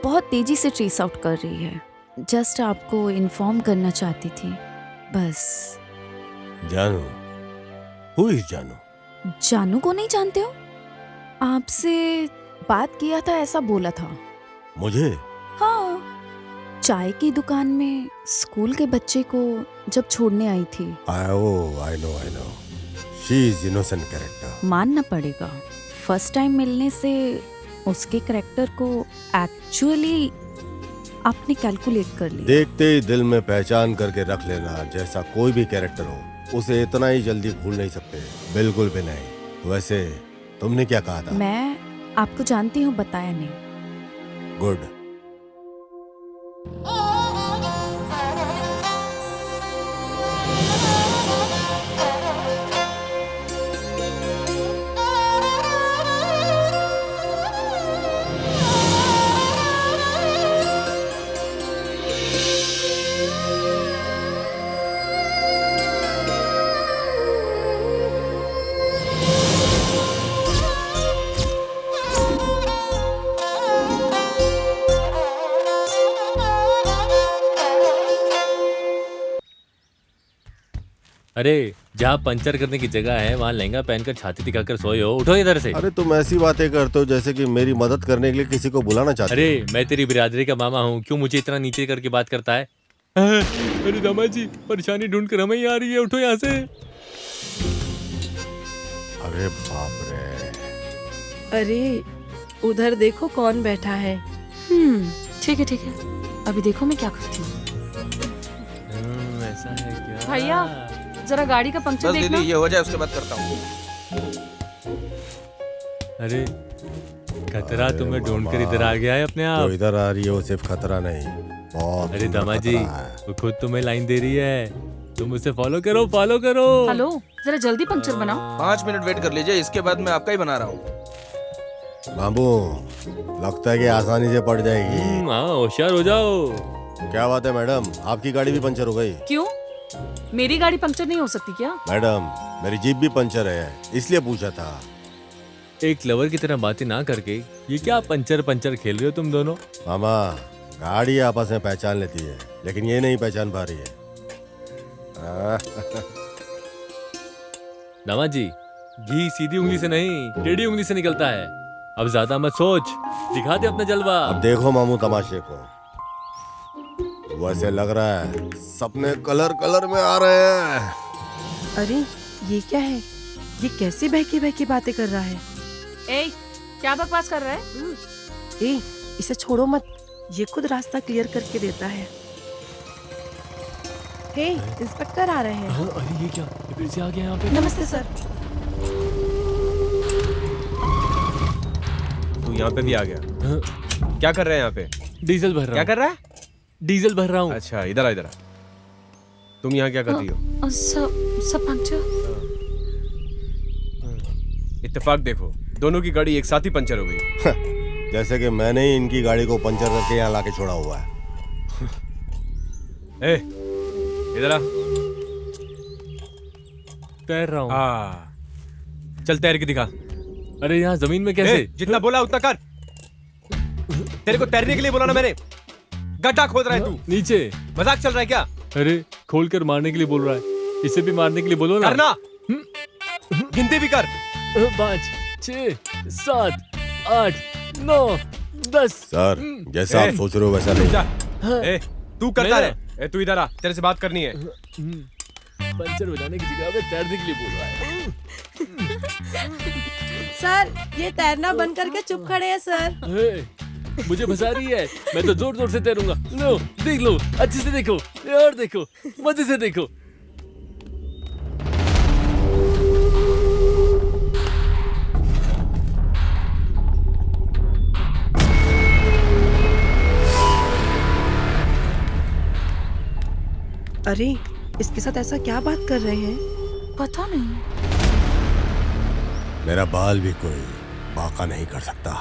बहुत तेजी से ट्रेस आउट कर रही है। जस्ट आपको इन्फॉर्म करना चाहती थी बस। जानू? हु इज जानू? जानू को नहीं जानते हो? आपसे बात किया था ऐसा बोला था। मुझे? हाँ, चाय की दुकान में स्कूल के बच्चे को जब छोड़ने आई थी। I know she is innocent character. मानना पड़ेगा, फर्स्ट टाइम मिलने से उसके कैरेक्टर को एक्चुअली आपने कैलकुलेट कर लिया। देखते ही दिल में पहचान करके रख लेना। जैसा कोई भी कैरेक्टर हो उसे इतना ही जल्दी भूल नहीं सकते, बिल्कुल भी नहीं। वैसे तुमने क्या कहा था? मैं आपको जानती हूँ, बताया नहीं। गुड। अरे जहाँ पंचर करने की जगह है वहाँ लहंगा पहनकर छाती दिखाकर सोए हो, उठो इधर से। अरे तुम ऐसी बातें करते हो जैसे कि मेरी मदद करने के लिए किसी को बुलाना चाहते हो। अरे मैं तेरी बिरादरी का मामा हूँ, क्यों मुझे इतना नीचे करके बात करता है? अरे दामाद जी, परेशानी ढूंढ कर हमें ही आ रही है, उठो यहाँ से। अरे बाप रे। अरे उधर देखो कौन बैठा है। ठीक है, अभी देखो मैं क्या करती हूँ। ऐसा है क्या? भैया जरा गाड़ी का पंक्चर बस देखना। दीदी, ये हो जाए उसके बाद करता हूँ। अरे खतरा तुम्हें ढूंढ कर इधर आ गया है अपने आप। तो इधर आ रही है वो सिर्फ खतरा नहीं, बहुत अरे सुंदर दामाद जी, खतरा है। वो खुद तुम्हें लाइन दे रही है, तुम उसे फॉलो करो। हेलो, जरा जल्दी पंक्चर बनाओ। 5 मिनट वेट कर लीजिए, इसके बाद मैं आपका ही बना रहा हूँ। बाबू, लगता है कि आसानी से पड़ जाएगी। हाँ, होशियार हो जाओ। क्या बात है मैडम, आपकी गाड़ी भी पंचर हो गई? क्यों, मेरी गाड़ी पंक्चर नहीं हो सकती क्या? मैडम, मेरी जीप भी पंचर है, इसलिए पूछा था। एक लवर की तरह बातें ना करके ये क्या पंचर खेल रहे हो तुम दोनों? मामा, गाड़ी आपस में पहचान लेती है, लेकिन ये नहीं पहचान पा रही है। दामाद जी, घी सीधी उंगली से नहीं टेढ़ी उंगली से निकलता है। अब ज्यादा मत सोच, दिखा दे अपना जलवा। अब देखो मामू तमाशे को। वैसे लग रहा है सपने कलर में आ रहे हैं। अरे ये क्या है? ये कैसी बहकी बातें कर रहा है? ए, क्या बकवास कर रहा है? ए, इसे छोड़ो मत, ये खुद रास्ता क्लियर करके देता है। हे, इंस्पेक्टर आ रहे हैं। अरे ये क्या, ये फिर से आ गया यहाँ पे। नमस्ते सर। तू यहाँ पे भी आ गया? क्या कर रहे हैं यहाँ पे? डीजल भर रहा हूँ। क्या कर रहा है? डीजल भर रहा हूँ। अच्छा, इधर आ। तुम यहाँ क्या कर रही हो? सब पंक्चर। इत्तेफाक देखो, दोनों की गाड़ी एक साथ ही पंचर हो गई। जैसे कि मैंने ही इनकी गाड़ी को पंचर करके यहाँ लाके छोड़ा हुआ है। ए, इधर आ। तैर रहा हूँ। चल तैर के दिखा। अरे यहाँ जमीन में कैसे? जितना बोला उतना कर। तेरे को तैरने के लिए बोला ना मैंने। गड्ढा खोद रहा है तू। नीचे मजाक चल रहा है क्या? अरे खोल कर मारने के लिए बोल रहा है, इसे भी मारने के लिए बोलो ना। करना। गिनती भी कर। 5 6 7 8 9 10। सर जैसा आप सोच रहे हो वैसा नहीं। ए, तू करता है। तू इधर आ, तेरे से बात करनी है। पंचर बजाने की जगह पे तैरने के लिए बोल रहा है। सर ये तैरना बंद करके चुप खड़े हैं सर। मुझे फंसा रही है, मैं तो जोर जोर से तैरूंगा। लो देख लो, अच्छे से देखो, और देखो, मजे से देखो। अरे इसके साथ ऐसा क्या बात कर रहे हैं? पता नहीं। मेरा बाल भी कोई बाका नहीं कर सकता।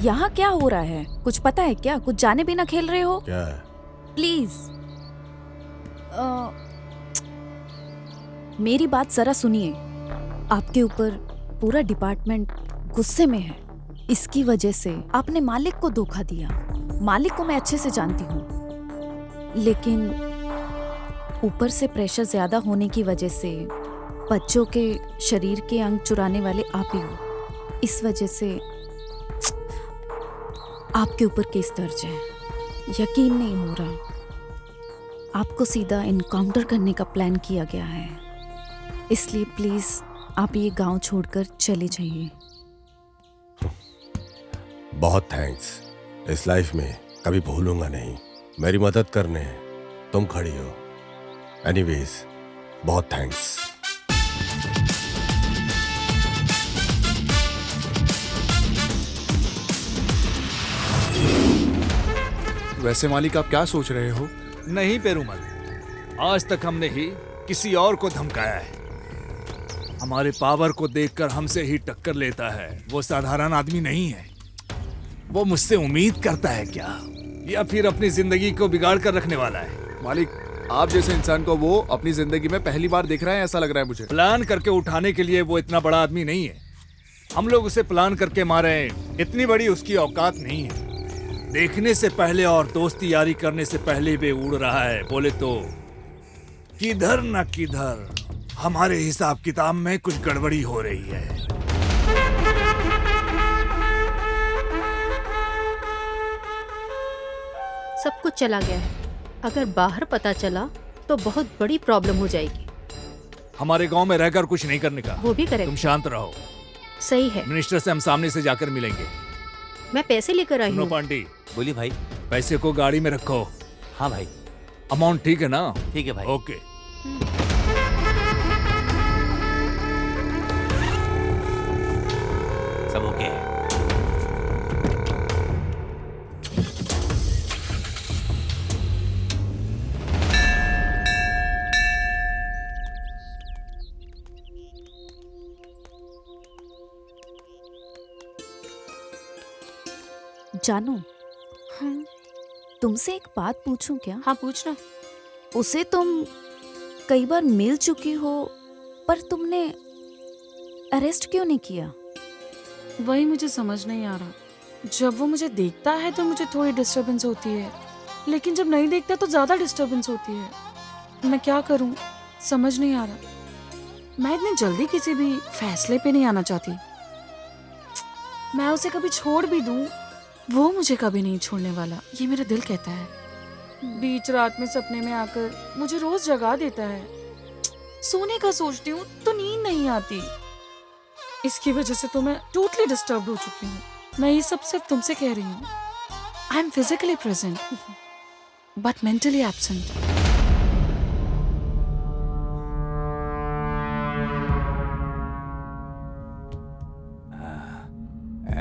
यहाँ क्या हो रहा है? कुछ पता है क्या? कुछ जाने बिना खेल रहे हो? क्या? प्लीज मेरी बात जरा सुनिए। आपके ऊपर पूरा डिपार्टमेंट गुस्से में है। इसकी वजह से आपने मालिक को धोखा दिया। मालिक को मैं अच्छे से जानती हूँ, लेकिन ऊपर से प्रेशर ज्यादा होने की वजह से बच्चों के शरीर के अंग चुराने वाले आप ही हो। इस वजह से आपके ऊपर केस दर्ज है। यकीन नहीं हो रहा। आपको सीधा इनकाउंटर करने का प्लान किया गया है। इसलिए प्लीज आप ये गांव छोड़कर चले जाइए। बहुत थैंक्स। इस लाइफ में कभी भूलूंगा नहीं। मेरी मदद करने तुम खड़ी हो। एनीवेज बहुत थैंक्स। वैसे मालिक आप क्या सोच रहे हो? नहीं पेरूमल, आज तक हमने ही किसी और को धमकाया है। हमारे पावर को देखकर हमसे ही टक्कर लेता है। वो साधारण आदमी नहीं है। वो मुझसे उम्मीद करता है क्या, या फिर अपनी जिंदगी को बिगाड़ कर रखने वाला है? मालिक आप जैसे इंसान को वो अपनी जिंदगी में पहली बार देख रहा है, ऐसा लग रहा है मुझे। प्लान करके उठाने के लिए वो इतना बड़ा आदमी नहीं है। हम लोग उसे प्लान करके मारे, इतनी बड़ी उसकी औकात नहीं है। देखने से पहले और दोस्ती यारी करने से पहले भी उड़ रहा है। बोले तो किधर न किधर हमारे हिसाब किताब में कुछ गड़बड़ी हो रही है। सब कुछ चला गया है। अगर बाहर पता चला तो बहुत बड़ी प्रॉब्लम हो जाएगी। हमारे गांव में रहकर कुछ नहीं करने का। वो भी करेक्ट। तुम शांत रहो। सही है। मिनिस्टर से हम सामने से जाकर मिलेंगे। मैं पैसे लेकर आई हूँ। पांडी बोली भाई। पैसे को गाड़ी में रखो। हाँ भाई। अमाउंट ठीक है ना? ठीक है भाई। ओके। सब ओके है। जानू, तुमसे एक बात पूछूं क्या? हाँ पूछना। उसे तुम कई बार मिल चुकी हो, पर तुमने अरेस्ट क्यों नहीं किया? वही मुझे समझ नहीं आ रहा। जब वो मुझे देखता है तो मुझे थोड़ी डिस्टरबेंस होती है, लेकिन जब नहीं देखता तो ज्यादा डिस्टरबेंस होती है। मैं क्या करूं, समझ नहीं आ रहा। मैं इतनी जल्दी किसी भी फैसले पे नहीं आना चाहती। मैं उसे कभी छोड़ भी दूं, वो मुझे कभी नहीं छोड़ने वाला, ये मेरा दिल कहता है। बीच रात में सपने में आकर मुझे रोज जगा देता है। सोने का सोचती हूँ तो नींद नहीं आती। इसकी वजह से तो मैं टोटली डिस्टर्ब हो चुकी हूँ। मैं ये सब सिर्फ तुमसे कह रही हूँ। I am physically present but mentally absent.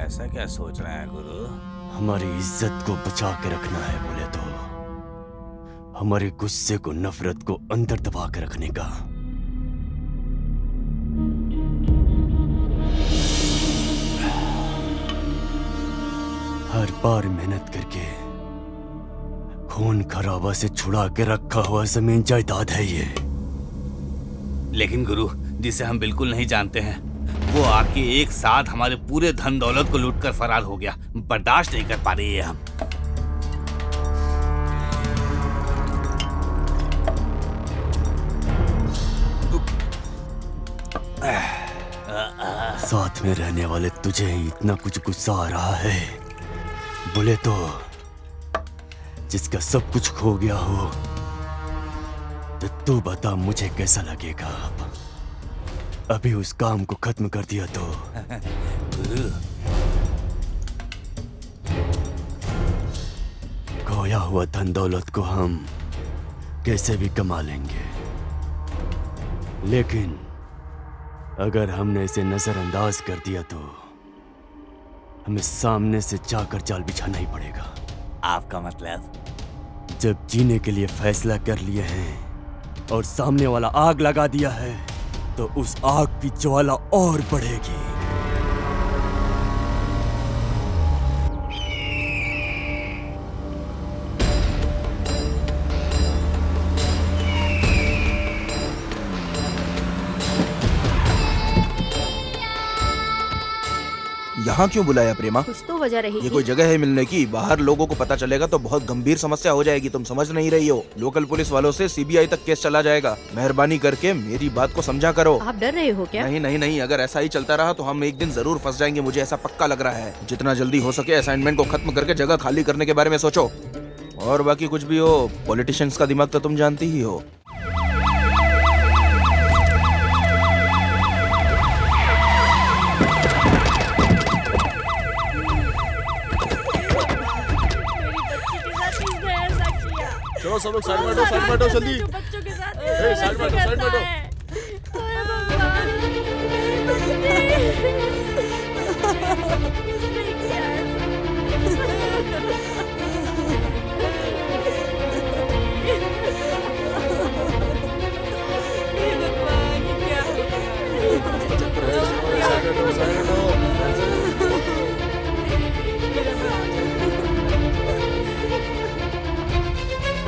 ऐसा क्या सोच रहे हैं गुरु? हमारी इज्जत को बचा के रखना है बोले तो हमारे गुस्से को, नफरत को अंदर दबा के रखने का। हर बार मेहनत करके खून खराबा से छुड़ा के रखा हुआ जमीन जायदाद है ये। लेकिन गुरु, जिसे हम बिल्कुल नहीं जानते हैं, वो आके एक साथ हमारे पूरे धन दौलत को लूट कर फरार हो गया। बर्दाश्त नहीं कर पा रही है हम। साथ में रहने वाले तुझे ही इतना कुछ गुस्सा आ रहा है बोले तो जिसका सब कुछ खो गया हो, तो तू बता मुझे कैसा लगेगा। अभी उस काम को खत्म कर दिया तो खोया हुआ धन दौलत को हम कैसे भी कमा लेंगे, लेकिन अगर हमने इसे नजरअंदाज कर दिया तो हमें सामने से जाकर जाल बिछाना ही पड़ेगा। आपका मतलब? जब जीने के लिए फैसला कर लिए हैं और सामने वाला आग लगा दिया है, तो उस आग की ज्वाला और बढ़ेगी। यहाँ क्यों बुलाया प्रेमा? कुछ तो वजह रहेगी। ये कोई जगह है मिलने की? बाहर लोगों को पता चलेगा तो बहुत गंभीर समस्या हो जाएगी। तुम समझ नहीं रही हो। लोकल पुलिस वालों से सीबीआई तक केस चला जाएगा। मेहरबानी करके मेरी बात को समझा करो। आप डर रहे हो क्या? नहीं नहीं नहीं, अगर ऐसा ही चलता रहा तो हम एक दिन जरूर फंस जाएंगे। मुझे ऐसा पक्का लग रहा है। जितना जल्दी हो सके असाइनमेंट को खत्म करके जगह खाली करने के बारे में सोचो। और बाकी कुछ भी हो, पॉलिटिशियंस का दिमाग तो तुम जानती ही हो। चलो सब लोग साइड में हटो जल्दी। बच्चों के साथ साइड में हटो।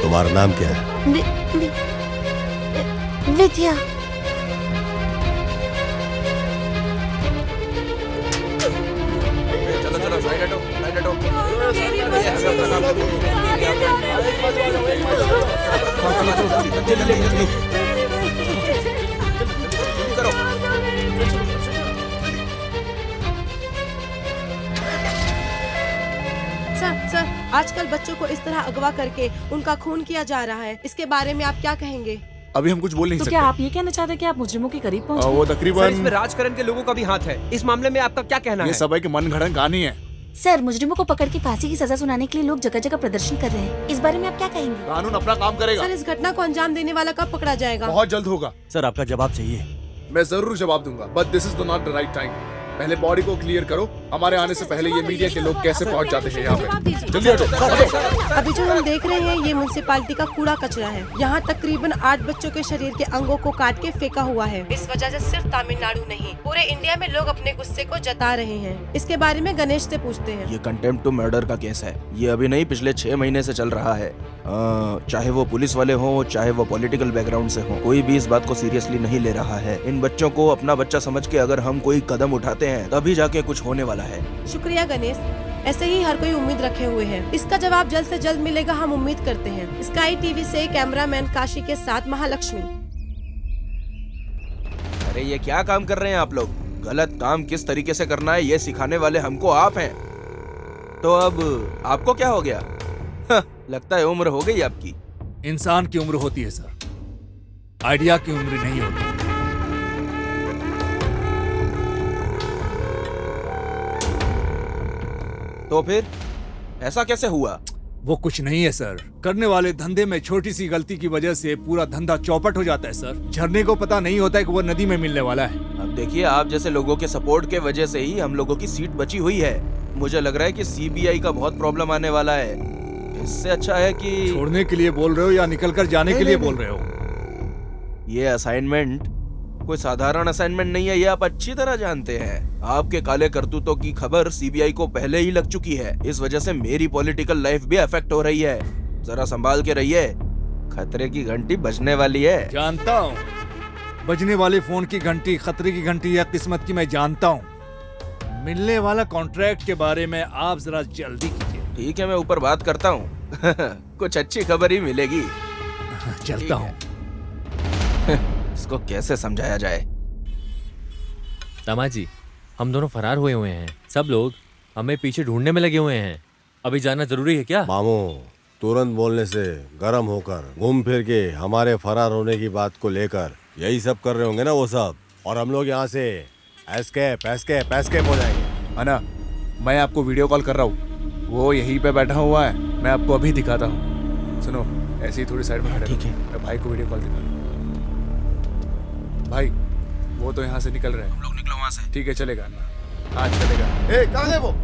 तुम्हारा नाम क्या है? विद्या। चलो चलो साइड हटो, साइड हटो। सर, आजकल बच्चों को इस तरह अगवा करके उनका खून किया जा रहा है। इसके बारे में आप क्या कहेंगे? अभी हम कुछ बोल नहीं तो सकते। क्या आप ये कहना चाहते हैं कि आप मुजरिमों के करीब पहुंच वो गए? तकरीबन सर, इसमें राजकरण के लोगों का भी हाथ है। इस मामले में आपका क्या कहना है? ये सब है कि मनगढ़ंत कहानी है। सर, मुजरिमों को पकड़ के फांसी की सजा सुनाने के लिए लोग जगह जगह प्रदर्शन कर रहे हैं। इस बारे में आप क्या कहेंगे? कानून अपना काम करेगा। सर, इस घटना को अंजाम देने वाला कब पकड़ा जाएगा? बहुत जल्द होगा। सर, आपका जवाब चाहिए? मैं जरूर जवाब दूंगा, but this is not the right time. पहले बॉडी को क्लियर करो। हमारे आने से पहले ये मीडिया के लोग कैसे पहुंच जाते हैं यहाँ पे। जल्दी हटो। अभी जो हम देख रहे हैं ये म्युनिसिपालिटी का कूड़ा कचरा है। यहाँ तकरीबन 8 बच्चों के शरीर के अंगों को काट के फेंका हुआ है। इस वजह से सिर्फ तमिलनाडु नहीं, पूरे इंडिया में लोग अपने गुस्से को जता रहे हैं। इसके बारे में गणेश से पूछते हैं। ये कंटेम्प्ट टू मर्डर का केस है। ये अभी नहीं, पिछले 6 महीने से चल रहा है। चाहे वो पुलिस वाले हो, चाहे वो पॉलिटिकल बैकग्राउंड से हो, कोई भी इस बात को सीरियसली नहीं ले रहा है। इन बच्चों को अपना बच्चा समझ के अगर हम कोई कदम उठाते हैं तभी जाके कुछ होने वाला है। शुक्रिया गणेश। ऐसे ही हर कोई उम्मीद रखे हुए है। इसका जवाब जल्द से जल्द मिलेगा, हम उम्मीद करते हैं। स्काई टीवी से कैमरामैन काशी के साथ महालक्ष्मी। अरे ये क्या काम कर रहे हैं आप लोग? गलत काम किस तरीके से करना है ये सिखाने वाले हमको आप हैं। तो अब आपको क्या हो गया? लगता है उम्र हो गई आपकी। इंसान की उम्र होती है सर, आइडिया की उम्र नहीं होती। तो फिर ऐसा कैसे हुआ? वो कुछ नहीं है सर। करने वाले धंधे में छोटी सी गलती की वजह से पूरा धंधा चौपट हो जाता है सर। झरने को पता नहीं होता है कि वो नदी में मिलने वाला है। अब देखिए, आप जैसे लोगों के सपोर्ट के वजह से ही हम लोगों की सीट बची हुई है। मुझे लग रहा है कि सीबीआई का बहुत प्रॉब्लम आने वाला है। इससे अच्छा है कि छोड़ने के लिए बोल रहे हो या निकल कर जाने के लिए बोल रहे हो? ये असाइनमेंट कोई साधारण असाइनमेंट नहीं है, ये आप अच्छी तरह जानते हैं। आपके काले करतूतों की खबर सीबीआई को पहले ही लग चुकी है। इस वजह से मेरी पॉलिटिकल लाइफ भी अफेक्ट हो रही है। जरा संभाल के रहिए, खतरे की घंटी बजने वाली है। जानता हूँ बजने वाले फोन की घंटी खतरे की घंटी या किस्मत की मैं जानता हूँ। मिलने वाला कॉन्ट्रैक्ट के बारे में आप जरा जल्दी कीजिए। ठीक है, मैं ऊपर बात करता हूँ। कुछ अच्छी खबर ही मिलेगी। चलता हूँ। इसको कैसे समझाया जाए? दामाजी, हम दोनों फरार हुए हैं। सब लोग हमें पीछे ढूंढने में लगे हुए हैं। अभी जाना जरूरी है क्या? मामू, तुरंत बोलने से गर्म होकर घूम फिर के हमारे फरार होने की बात को लेकर यही सब कर रहे होंगे ना वो सब, और हम लोग यहाँ से एस्केप हो जाएंगे। अना, मैं आपको वीडियो कॉल कर रहा हूँ, वो यहीं पे बैठा हुआ है, मैं आपको अभी दिखाता हूँ। सुनो, ऐसे ही थोड़ी साइड में खड़े। ठीक है, मैं भाई को वीडियो कॉल दिखा रहा हूँ। भाई, वो तो यहाँ से निकल रहे हैं। हम लोग निकलो वहाँ से। ठीक है, चलेगा ना? हाँ चलेगा। कहाँ है वो?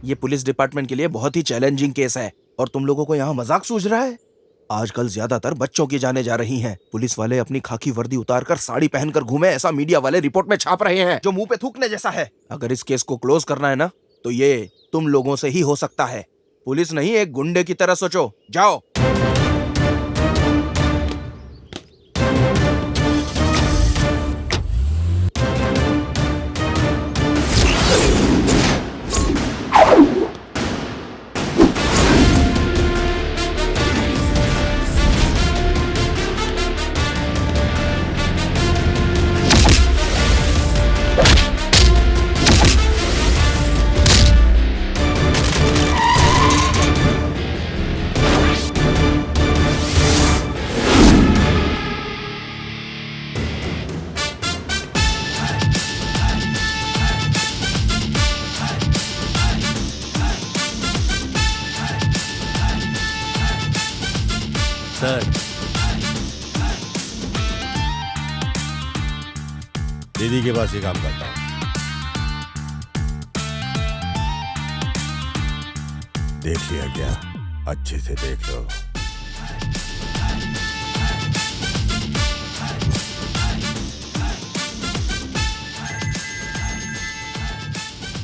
ये पुलिस डिपार्टमेंट के लिए बहुत ही चैलेंजिंग केस है, और तुम लोगों को यहाँ मजाक सूझ रहा है? आजकल ज्यादातर बच्चों की जाने जा रही हैं। पुलिस वाले अपनी खाकी वर्दी उतारकर साड़ी पहनकर घूमे, ऐसा मीडिया वाले रिपोर्ट में छाप रहे हैं, जो मुंह पे थूकने जैसा है। अगर इस केस को क्लोज करना है ना, तो ये तुम लोगों से ही हो सकता है। पुलिस नहीं, एक गुंडे की तरह सोचो। जाओ। सर, दीदी के पास ही काम करता हूँ। देख लिया क्या? अच्छे से देख लो।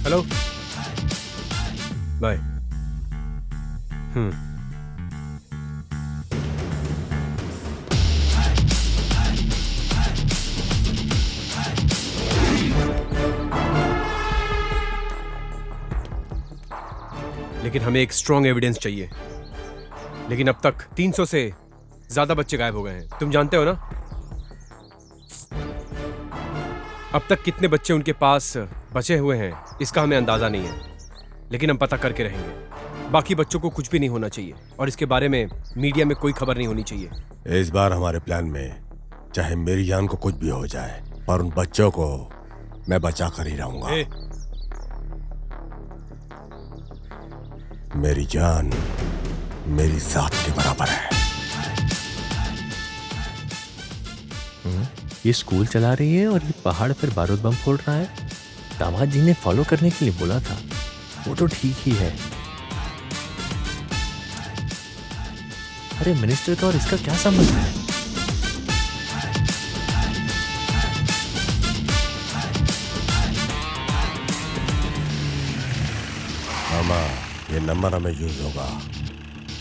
Hello, bye. लेकिन हमें एक स्ट्रॉन्ग एविडेंस चाहिए। लेकिन अब तक 300 से ज्यादा बच्चे गायब हो गए हैं, तुम जानते हो ना? अब तक कितने बच्चे उनके पास बचे हुए हैं इसका हमें अंदाजा नहीं है, लेकिन हम पता करके रहेंगे। बाकी बच्चों को कुछ भी नहीं होना चाहिए, और इसके बारे में मीडिया में कोई खबर नहीं होनी चाहिए। इस बार हमारे प्लान में चाहे मेरी जान को कुछ भी हो जाए, पर उन बच्चों को मैं बचा कर ही रहूंगा। मेरी जान मेरी जात के बराबर है। ये स्कूल चला रही है और ये पहाड़ पर बारूद बम फोड़ रहा है। दामाद जी ने फॉलो करने के लिए बोला था, वो तो ठीक ही है। अरे मिनिस्टर का और इसका क्या संबंध है? ये नंबर हमें यूज होगा।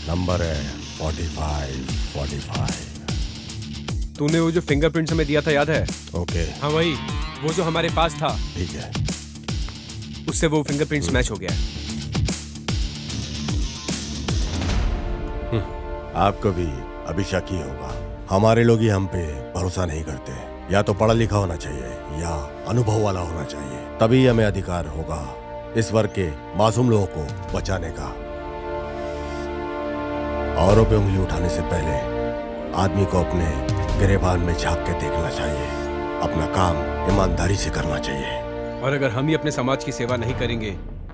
नंबर है 4545। तूने वो जो फिंगरप्रिंट्स हमें दिया था याद है? ओके। हाँ वही, वो जो हमारे पास था। ठीक है। उससे वो फिंगरप्रिंट्स मैच हो गया है। आपको भी अभी शक ही होगा। हमारे लोग ही हम पे भरोसा नहीं करते। या तो पढ़ा लिखा होना चाहिए या अनुभव वाला होना चाहिए, तभी हमें अधिकार होगा इस वर्ग के मासूम लोगों को बचाने का। औरों पे उंगली उठाने से पहले आदमी को अपने गिरेबान में झांक के देखना चाहिए। अपना काम ईमानदारी से करना चाहिए। और अगर हम ही अपने समाज की सेवा नहीं करेंगे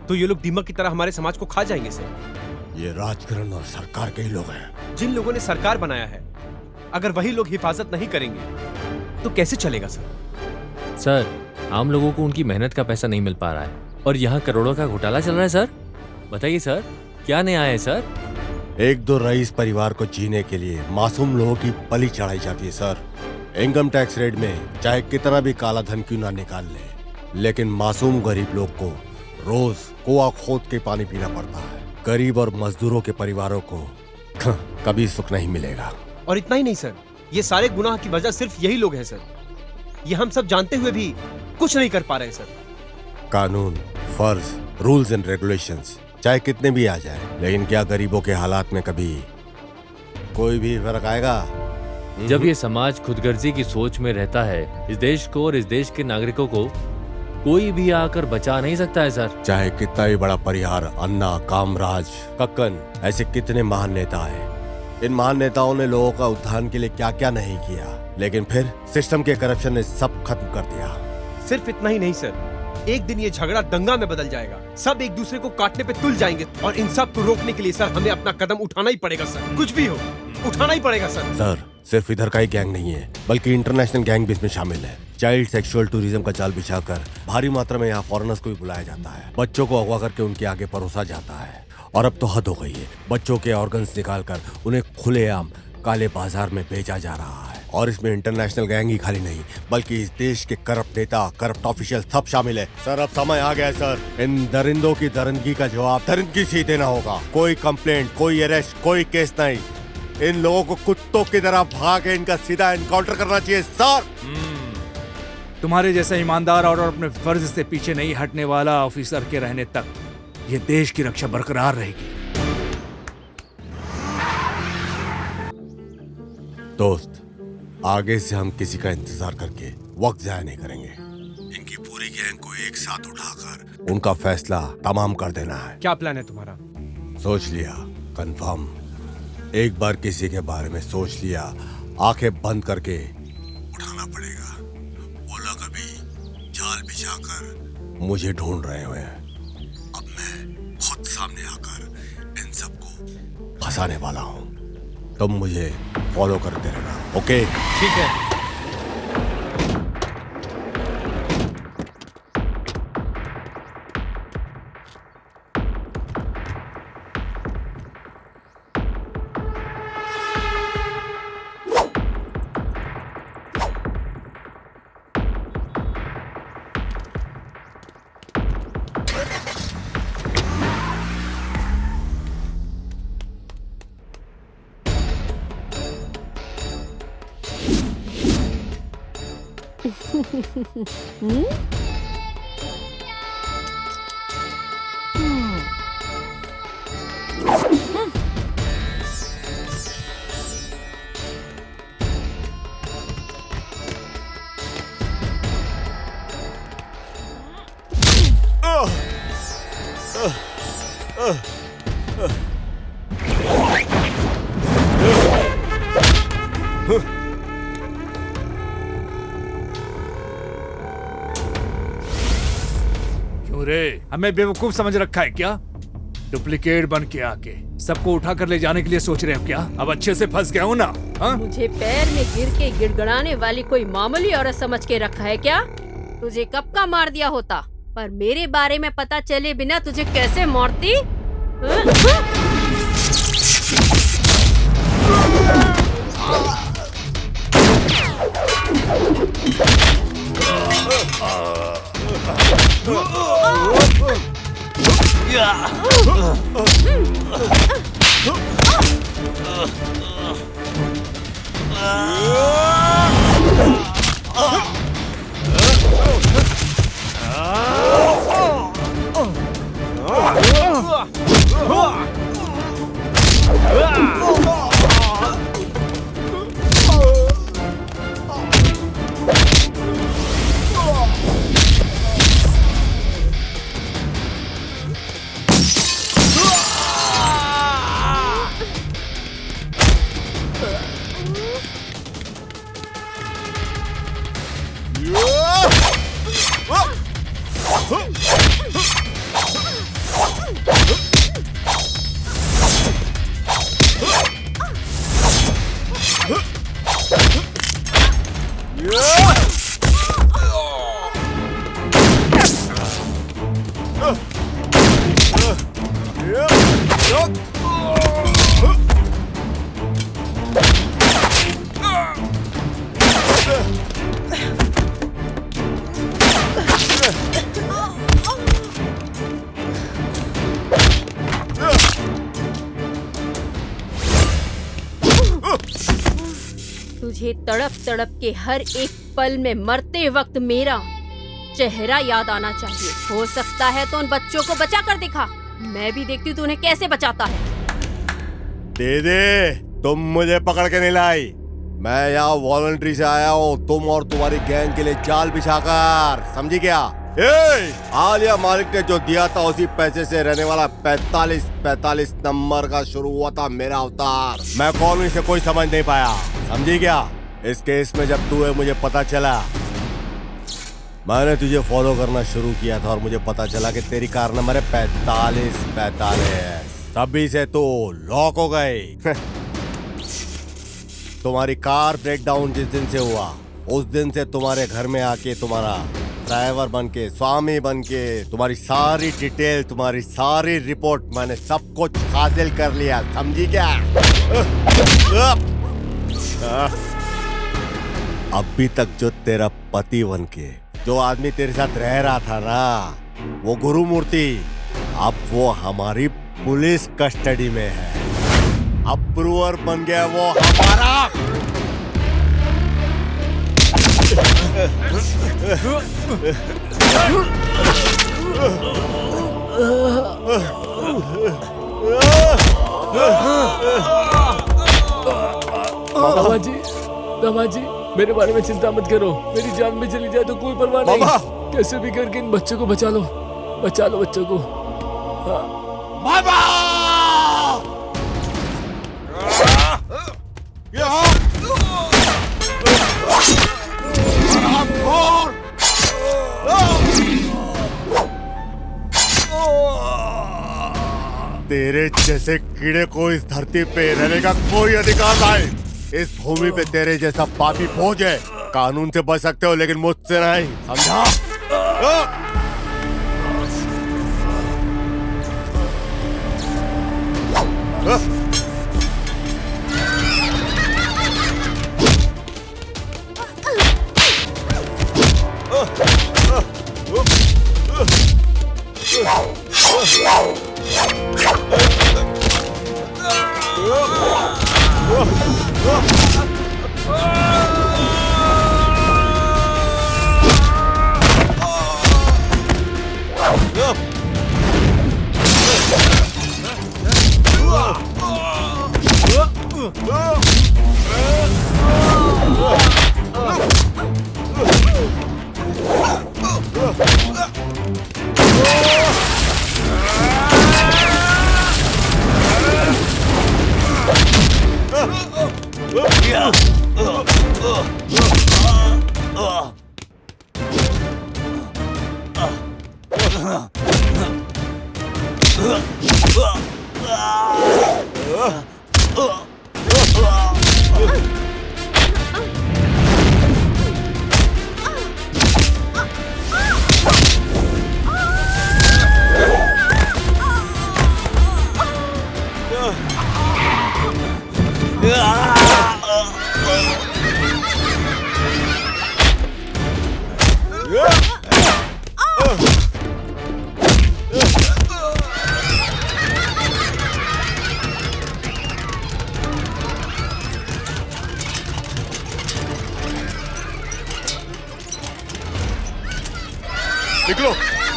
तो ये लोग दीमक की तरह हमारे समाज को खा जाएंगे सर। ये राजकरण और सरकार के ही लोग हैं। जिन लोगों ने सरकार बनाया है, अगर वही लोग हिफाजत नहीं करेंगे तो कैसे चलेगा सर? सर, आम लोगों को उनकी मेहनत का पैसा नहीं मिल पा रहा है और यहाँ करोड़ों का घोटाला चल रहा है सर। बताइए सर, क्या नया है सर? एक दो रईस परिवार को जीने के लिए मासूम लोगों की बलि चढ़ाई जाती है सर। इनकम टैक्स रेट में चाहे कितना भी काला धन क्यों ना निकाल ले, लेकिन मासूम गरीब लोग को रोज कुआं खोद के पानी पीना पड़ता है। गरीब और मजदूरों के परिवारों को कभी सुख नहीं मिलेगा। और इतना ही नहीं सर, ये सारे गुनाह की वजह सिर्फ यही लोग हैं सर। ये हम सब जानते हुए भी कुछ नहीं कर पा रहे सर। कानून, फर्ज, रूल्स एंड रेगुलेशंस चाहे कितने भी आ जाए, लेकिन क्या गरीबों के हालात में कभी कोई भी फर्क आएगा? जब ये समाज खुदगर्जी की सोच में रहता है, इस देश को और इस देश के नागरिकों को कोई भी आकर बचा नहीं सकता है सर। चाहे कितना भी बड़ा परिहार, अन्ना, कामराज, कक्कन, ऐसे कितने महान नेता हैं। इन महान नेताओं ने लोगों का उत्थान के लिए क्या क्या नहीं किया, लेकिन फिर सिस्टम के करप्शन ने सब खत्म कर दिया। सिर्फ इतना ही नहीं सर, एक दिन ये झगड़ा दंगा में बदल जाएगा। सब एक दूसरे को काटने पे तुल जाएंगे और इन सब को रोकने के लिए सर हमें अपना कदम उठाना ही पड़ेगा सर। कुछ भी हो, उठाना ही पड़ेगा सर। सर, सिर्फ इधर का ही गैंग नहीं है, बल्कि इंटरनेशनल गैंग भी इसमें शामिल है। चाइल्ड सेक्सुअल टूरिज्म का जाल बिछाकर भारी मात्रा में यहाँ फॉरेनर्स को भी बुलाया जाता है। बच्चों को अगवा करके उनके आगे परोसा जाता है। और अब तो हद हो गई है, बच्चों के ऑर्गन्स निकालकर उन्हें खुलेआम काले बाजार में बेचा जा रहा है। और इसमें इंटरनेशनल गैंग ही खाली नहीं, बल्कि इस देश के करप्ट नेता, करप्ट ऑफिशियल सब शामिल है। सर, अब समय आ गया है सर। इन दरिंदों की दरिंदगी का जवाब दरिंदगी से ही देना होगा। कोई कंप्लेंट, कोई अरेस्ट, कोई केस नहीं। इन लोगों को कुत्तों की तरह भागे इनका सीधा एनकाउंटर करना चाहिए सर। तुम्हारे जैसा ईमानदार और अपने फर्ज से पीछे नहीं हटने वाला ऑफिसर के रहने तक ये देश की रक्षा बरकरार रहेगी। दोस्त, आगे से हम किसी का इंतजार करके वक्त जाया नहीं करेंगे। इनकी पूरी गैंग को एक साथ उठाकर उनका फैसला तमाम कर देना है। क्या प्लान है तुम्हारा? सोच लिया, कंफर्म। एक बार किसी के बारे में सोच लिया, आंखें बंद करके उठाना पड़ेगा। वो लोग अभी जाल बिछाकर मुझे ढूंढ रहे हुए हैं। अब मैं खुद सामने आकर इन सबको फंसाने वाला हूँ। तुम मुझे फॉलो करते रहना, ओके? ठीक है। क्यों रे, हमें बेवकूफ समझ रखा है क्या? डुप्लीकेट बन के आके सबको उठा कर ले जाने के लिए सोच रहे हो क्या? अब अच्छे से फंस गया हूँ ना? हा? मुझे पैर में गिर के गिड़गड़ाने वाली कोई मामूली औरत समझ के रखा है क्या? तुझे कब का मार दिया होता, पर मेरे बारे में पता चले बिना तुझे कैसे मारती? तुझे तड़प तड़प के हर एक पल में मरते वक्त मेरा चेहरा याद आना चाहिए। हो सकता है तो उन बच्चों को बचा कर दिखा, मैं भी देखती हूँ तू उन्हें कैसे बचाता है। दीदी, तुम मुझे पकड़ के नहीं लाई। मैं यहाँ वॉलंटरी से आया हूँ, तुम और तुम्हारी गैंग के लिए जाल बिछाकर, समझी क्या? आलिया मालिक ने जो दिया था उसी पैसे से रहने वाला 45 नंबर का शुरू हुआ था मेरा अवतार। मैं कौन हूँ इसे कोई समझ नहीं पाया, समझी क्या? इस केस में जब तू है मुझे पता चला, मैंने तुझे फॉलो करना शुरू किया था और मुझे पता चला कि तेरी कार नंबर है 45। तभी से तू लॉक हो गई। तुम्हारी कार ब्रेकडाउन जिस दिन से हुआ उस दिन से तुम्हारे घर में आके तुम्हारा ड्राइवर बनके, स्वामी बनके, तुम्हारी सारी डिटेल, तुम्हारी सारी रिपोर्ट मैंने सब कुछ हासिल कर लिया, समझी क्या? अभी तक जो तेरा पति बनके जो आदमी तेरे साथ रह रहा था ना, वो गुरु मूर्ति, अब वो हमारी पुलिस कस्टडी में है। अप्रूवर बन गया वो हमारा। दामाद जी, मेरे बारे में चिंता मत करो, मेरी जान भी चली जाए तो कोई परवाह नहीं। कैसे भी करके इन बच्चों को बचा लो बच्चों को। बाबा! तेरे जैसे कीड़े को इस धरती पे रहने का कोई अधिकार नहीं। इस भूमि पे तेरे जैसा पापी फौज है। कानून से बच सकते हो लेकिन मुझसे नहीं, समझा?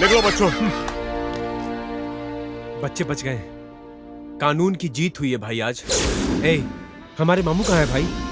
निकलो बच्चों। बच्चे बच गए। कानून की जीत हुई है भाई आज। ए, हमारे मामू कहाँ है भाई?